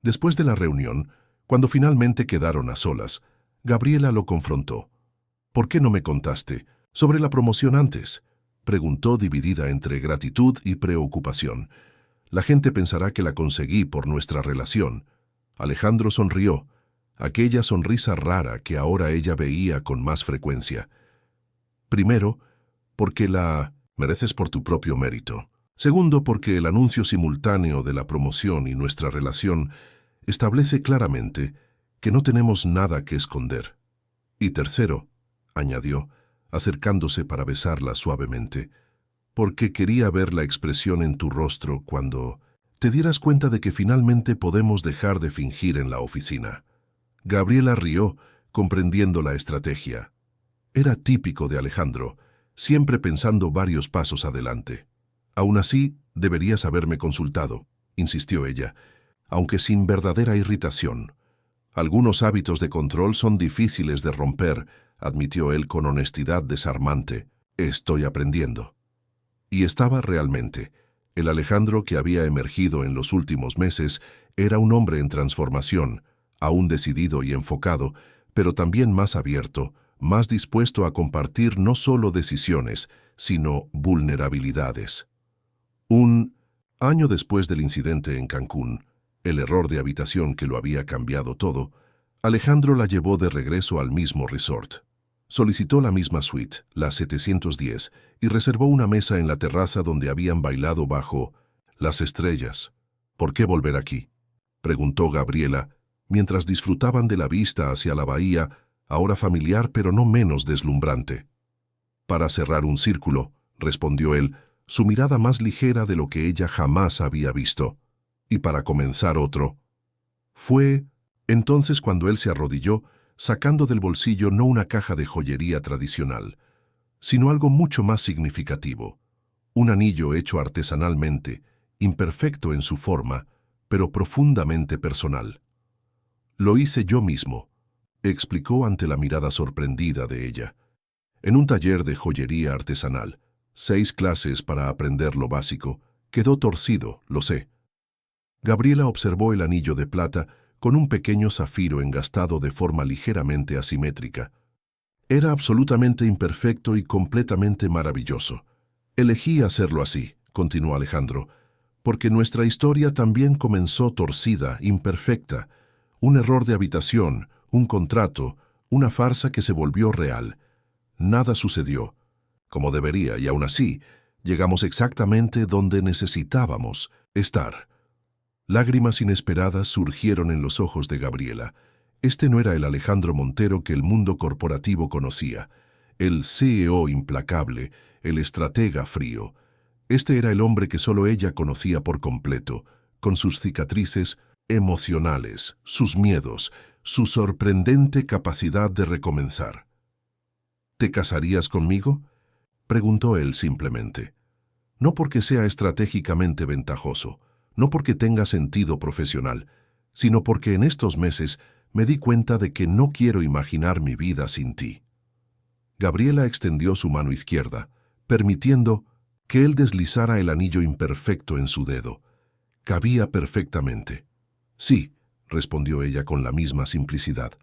Después de la reunión, cuando finalmente quedaron a solas, Gabriela lo confrontó. «¿Por qué no me contaste sobre la promoción antes?», preguntó dividida entre gratitud y preocupación. «La gente pensará que la conseguí por nuestra relación». Alejandro sonrió, aquella sonrisa rara que ahora ella veía con más frecuencia. «Primero, porque la mereces por tu propio mérito. Segundo, porque el anuncio simultáneo de la promoción y nuestra relación establece claramente que no tenemos nada que esconder. Y tercero», añadió, acercándose para besarla suavemente, «porque quería ver la expresión en tu rostro cuando te dieras cuenta de que finalmente podemos dejar de fingir en la oficina». Gabriela rió, comprendiendo la estrategia. Era típico de Alejandro, siempre pensando varios pasos adelante. «Aún así, deberías haberme consultado», insistió ella, aunque sin verdadera irritación. «Algunos hábitos de control son difíciles de romper», admitió él con honestidad desarmante. «Estoy aprendiendo». Y estaba realmente. El Alejandro que había emergido en los últimos meses era un hombre en transformación, aún decidido y enfocado, pero también más abierto, más dispuesto a compartir no solo decisiones, sino vulnerabilidades. Un año después del incidente en Cancún, el error de habitación que lo había cambiado todo, Alejandro la llevó de regreso al mismo resort. Solicitó la misma suite, la 710, y reservó una mesa en la terraza donde habían bailado bajo las estrellas. «¿Por qué volver aquí?», preguntó Gabriela, mientras disfrutaban de la vista hacia la bahía, ahora familiar pero no menos deslumbrante. «Para cerrar un círculo», respondió él, su mirada más ligera de lo que ella jamás había visto. «Y para comenzar otro». Fue entonces cuando él se arrodilló, sacando del bolsillo no una caja de joyería tradicional, sino algo mucho más significativo, un anillo hecho artesanalmente, imperfecto en su forma, pero profundamente personal. «Lo hice yo mismo», explicó ante la mirada sorprendida de ella. «En un taller de joyería artesanal, 6 clases para aprender lo básico, quedó torcido, lo sé». Gabriela observó el anillo de plata con un pequeño zafiro engastado de forma ligeramente asimétrica. Era absolutamente imperfecto y completamente maravilloso. «Elegí hacerlo así», continuó Alejandro, «porque nuestra historia también comenzó torcida, imperfecta. Un error de habitación, un contrato, una farsa que se volvió real. Nada sucedió como debería y aún así llegamos exactamente donde necesitábamos estar». Lágrimas inesperadas surgieron en los ojos de Gabriela. Este no era el Alejandro Montero que el mundo corporativo conocía, el CEO implacable, el estratega frío. Este era el hombre que solo ella conocía por completo, con sus cicatrices emocionales, sus miedos, su sorprendente capacidad de recomenzar. ¿Te casarías conmigo?, preguntó él simplemente. No porque sea estratégicamente ventajoso, no porque tenga sentido profesional, sino porque en estos meses me di cuenta de que no quiero imaginar mi vida sin ti. Gabriela extendió su mano izquierda, permitiendo que él deslizara el anillo imperfecto en su dedo. Cabía perfectamente. Sí, respondió ella con la misma simplicidad,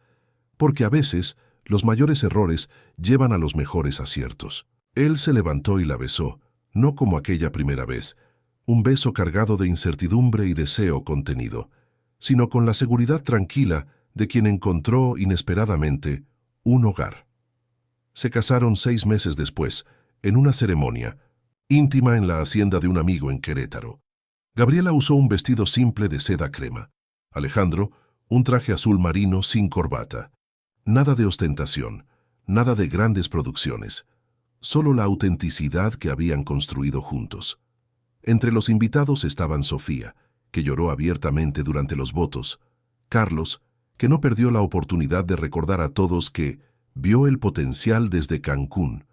porque a veces los mayores errores llevan a los mejores aciertos. Él se levantó y la besó, no como aquella primera vez, un beso cargado de incertidumbre y deseo contenido, sino con la seguridad tranquila de quien encontró inesperadamente un hogar. Se casaron 6 meses después, en una ceremonia íntima en la hacienda de un amigo en Querétaro. Gabriela usó un vestido simple de seda crema. Alejandro, un traje azul marino sin corbata. Nada de ostentación, nada de grandes producciones, solo la autenticidad que habían construido juntos. Entre los invitados estaban Sofía, que lloró abiertamente durante los votos, Carlos, que no perdió la oportunidad de recordar a todos que vio el potencial desde Cancún,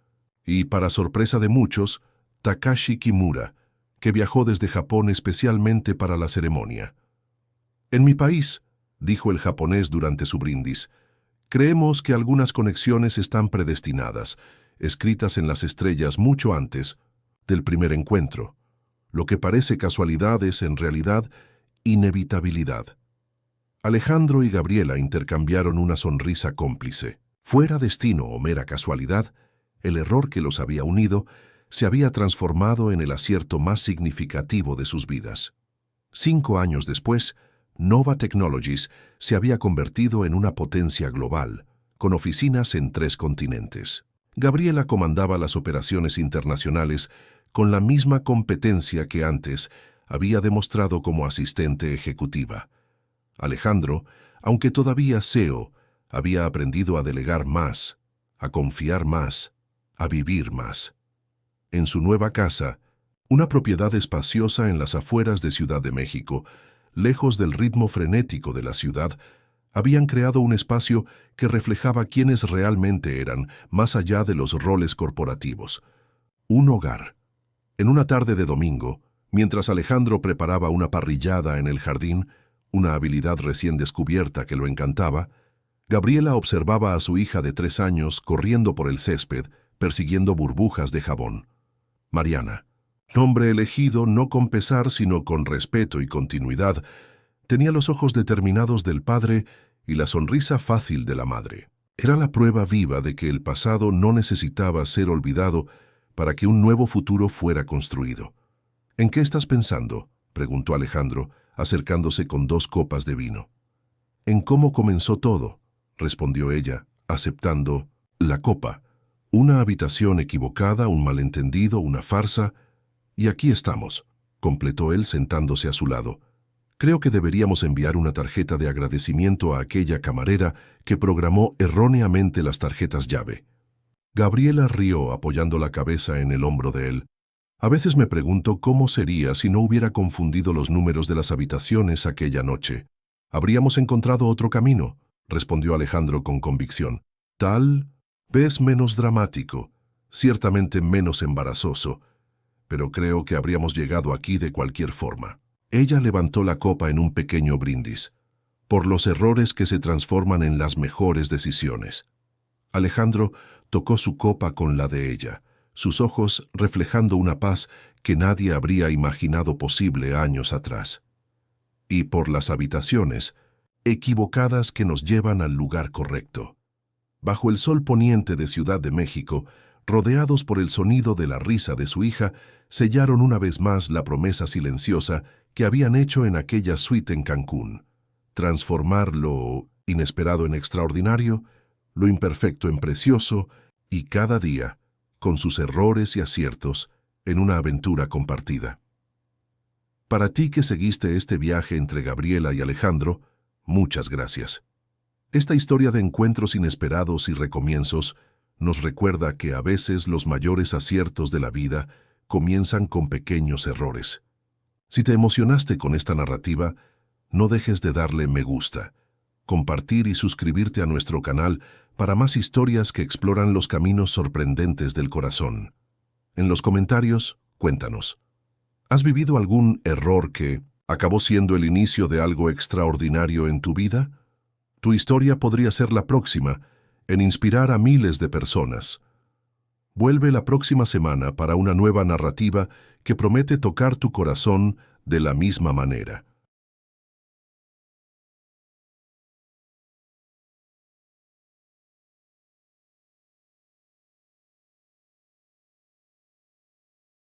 y, para sorpresa de muchos, Takashi Kimura, que viajó desde Japón especialmente para la ceremonia. En mi país, dijo el japonés durante su brindis, creemos que algunas conexiones están predestinadas, escritas en las estrellas mucho antes del primer encuentro. Lo que parece casualidad es, en realidad, inevitabilidad. Alejandro y Gabriela intercambiaron una sonrisa cómplice. Fuera destino o mera casualidad, el error que los había unido se había transformado en el acierto más significativo de sus vidas. 5 años después, Nova Technologies se había convertido en una potencia global, con oficinas en 3 continentes. Gabriela comandaba las operaciones internacionales con la misma competencia que antes había demostrado como asistente ejecutiva. Alejandro, aunque todavía CEO, había aprendido a delegar más, a confiar más, a vivir más. En su nueva casa, una propiedad espaciosa en las afueras de Ciudad de México, lejos del ritmo frenético de la ciudad, habían creado un espacio que reflejaba quiénes realmente eran, más allá de los roles corporativos. Un hogar. En una tarde de domingo, mientras Alejandro preparaba una parrillada en el jardín, una habilidad recién descubierta que lo encantaba, Gabriela observaba a su hija de 3 años corriendo por el césped, persiguiendo burbujas de jabón. Mariana, nombre elegido no con pesar sino con respeto y continuidad, tenía los ojos determinados del padre y la sonrisa fácil de la madre. Era la prueba viva de que el pasado no necesitaba ser olvidado para que un nuevo futuro fuera construido. ¿En qué estás pensando?, preguntó Alejandro, acercándose con 2 copas de vino. En cómo comenzó todo, respondió ella, aceptando la copa. Una habitación equivocada, un malentendido, una farsa, y aquí estamos, completó él sentándose a su lado. Creo que deberíamos enviar una tarjeta de agradecimiento a aquella camarera que programó erróneamente las tarjetas llave. Gabriela rió apoyando la cabeza en el hombro de él. A veces me pregunto cómo sería si no hubiera confundido los números de las habitaciones aquella noche. Habríamos encontrado otro camino, respondió Alejandro con convicción. Tal vez menos dramático, ciertamente menos embarazoso, pero creo que habríamos llegado aquí de cualquier forma. Ella levantó la copa en un pequeño brindis, por los errores que se transforman en las mejores decisiones. Alejandro tocó su copa con la de ella, sus ojos reflejando una paz que nadie habría imaginado posible años atrás. Y por las habitaciones, equivocadas que nos llevan al lugar correcto. Bajo el sol poniente de Ciudad de México, rodeados por el sonido de la risa de su hija, sellaron una vez más la promesa silenciosa que habían hecho en aquella suite en Cancún. Transformar lo inesperado en extraordinario, lo imperfecto en precioso, y cada día, con sus errores y aciertos, en una aventura compartida. Para ti que seguiste este viaje entre Gabriela y Alejandro, muchas gracias. Esta historia de encuentros inesperados y recomienzos nos recuerda que a veces los mayores aciertos de la vida comienzan con pequeños errores. Si te emocionaste con esta narrativa, no dejes de darle me gusta, compartir y suscribirte a nuestro canal para más historias que exploran los caminos sorprendentes del corazón. En los comentarios, cuéntanos. ¿Has vivido algún error que acabó siendo el inicio de algo extraordinario en tu vida? Tu historia podría ser la próxima en inspirar a miles de personas. Vuelve la próxima semana para una nueva narrativa que promete tocar tu corazón de la misma manera.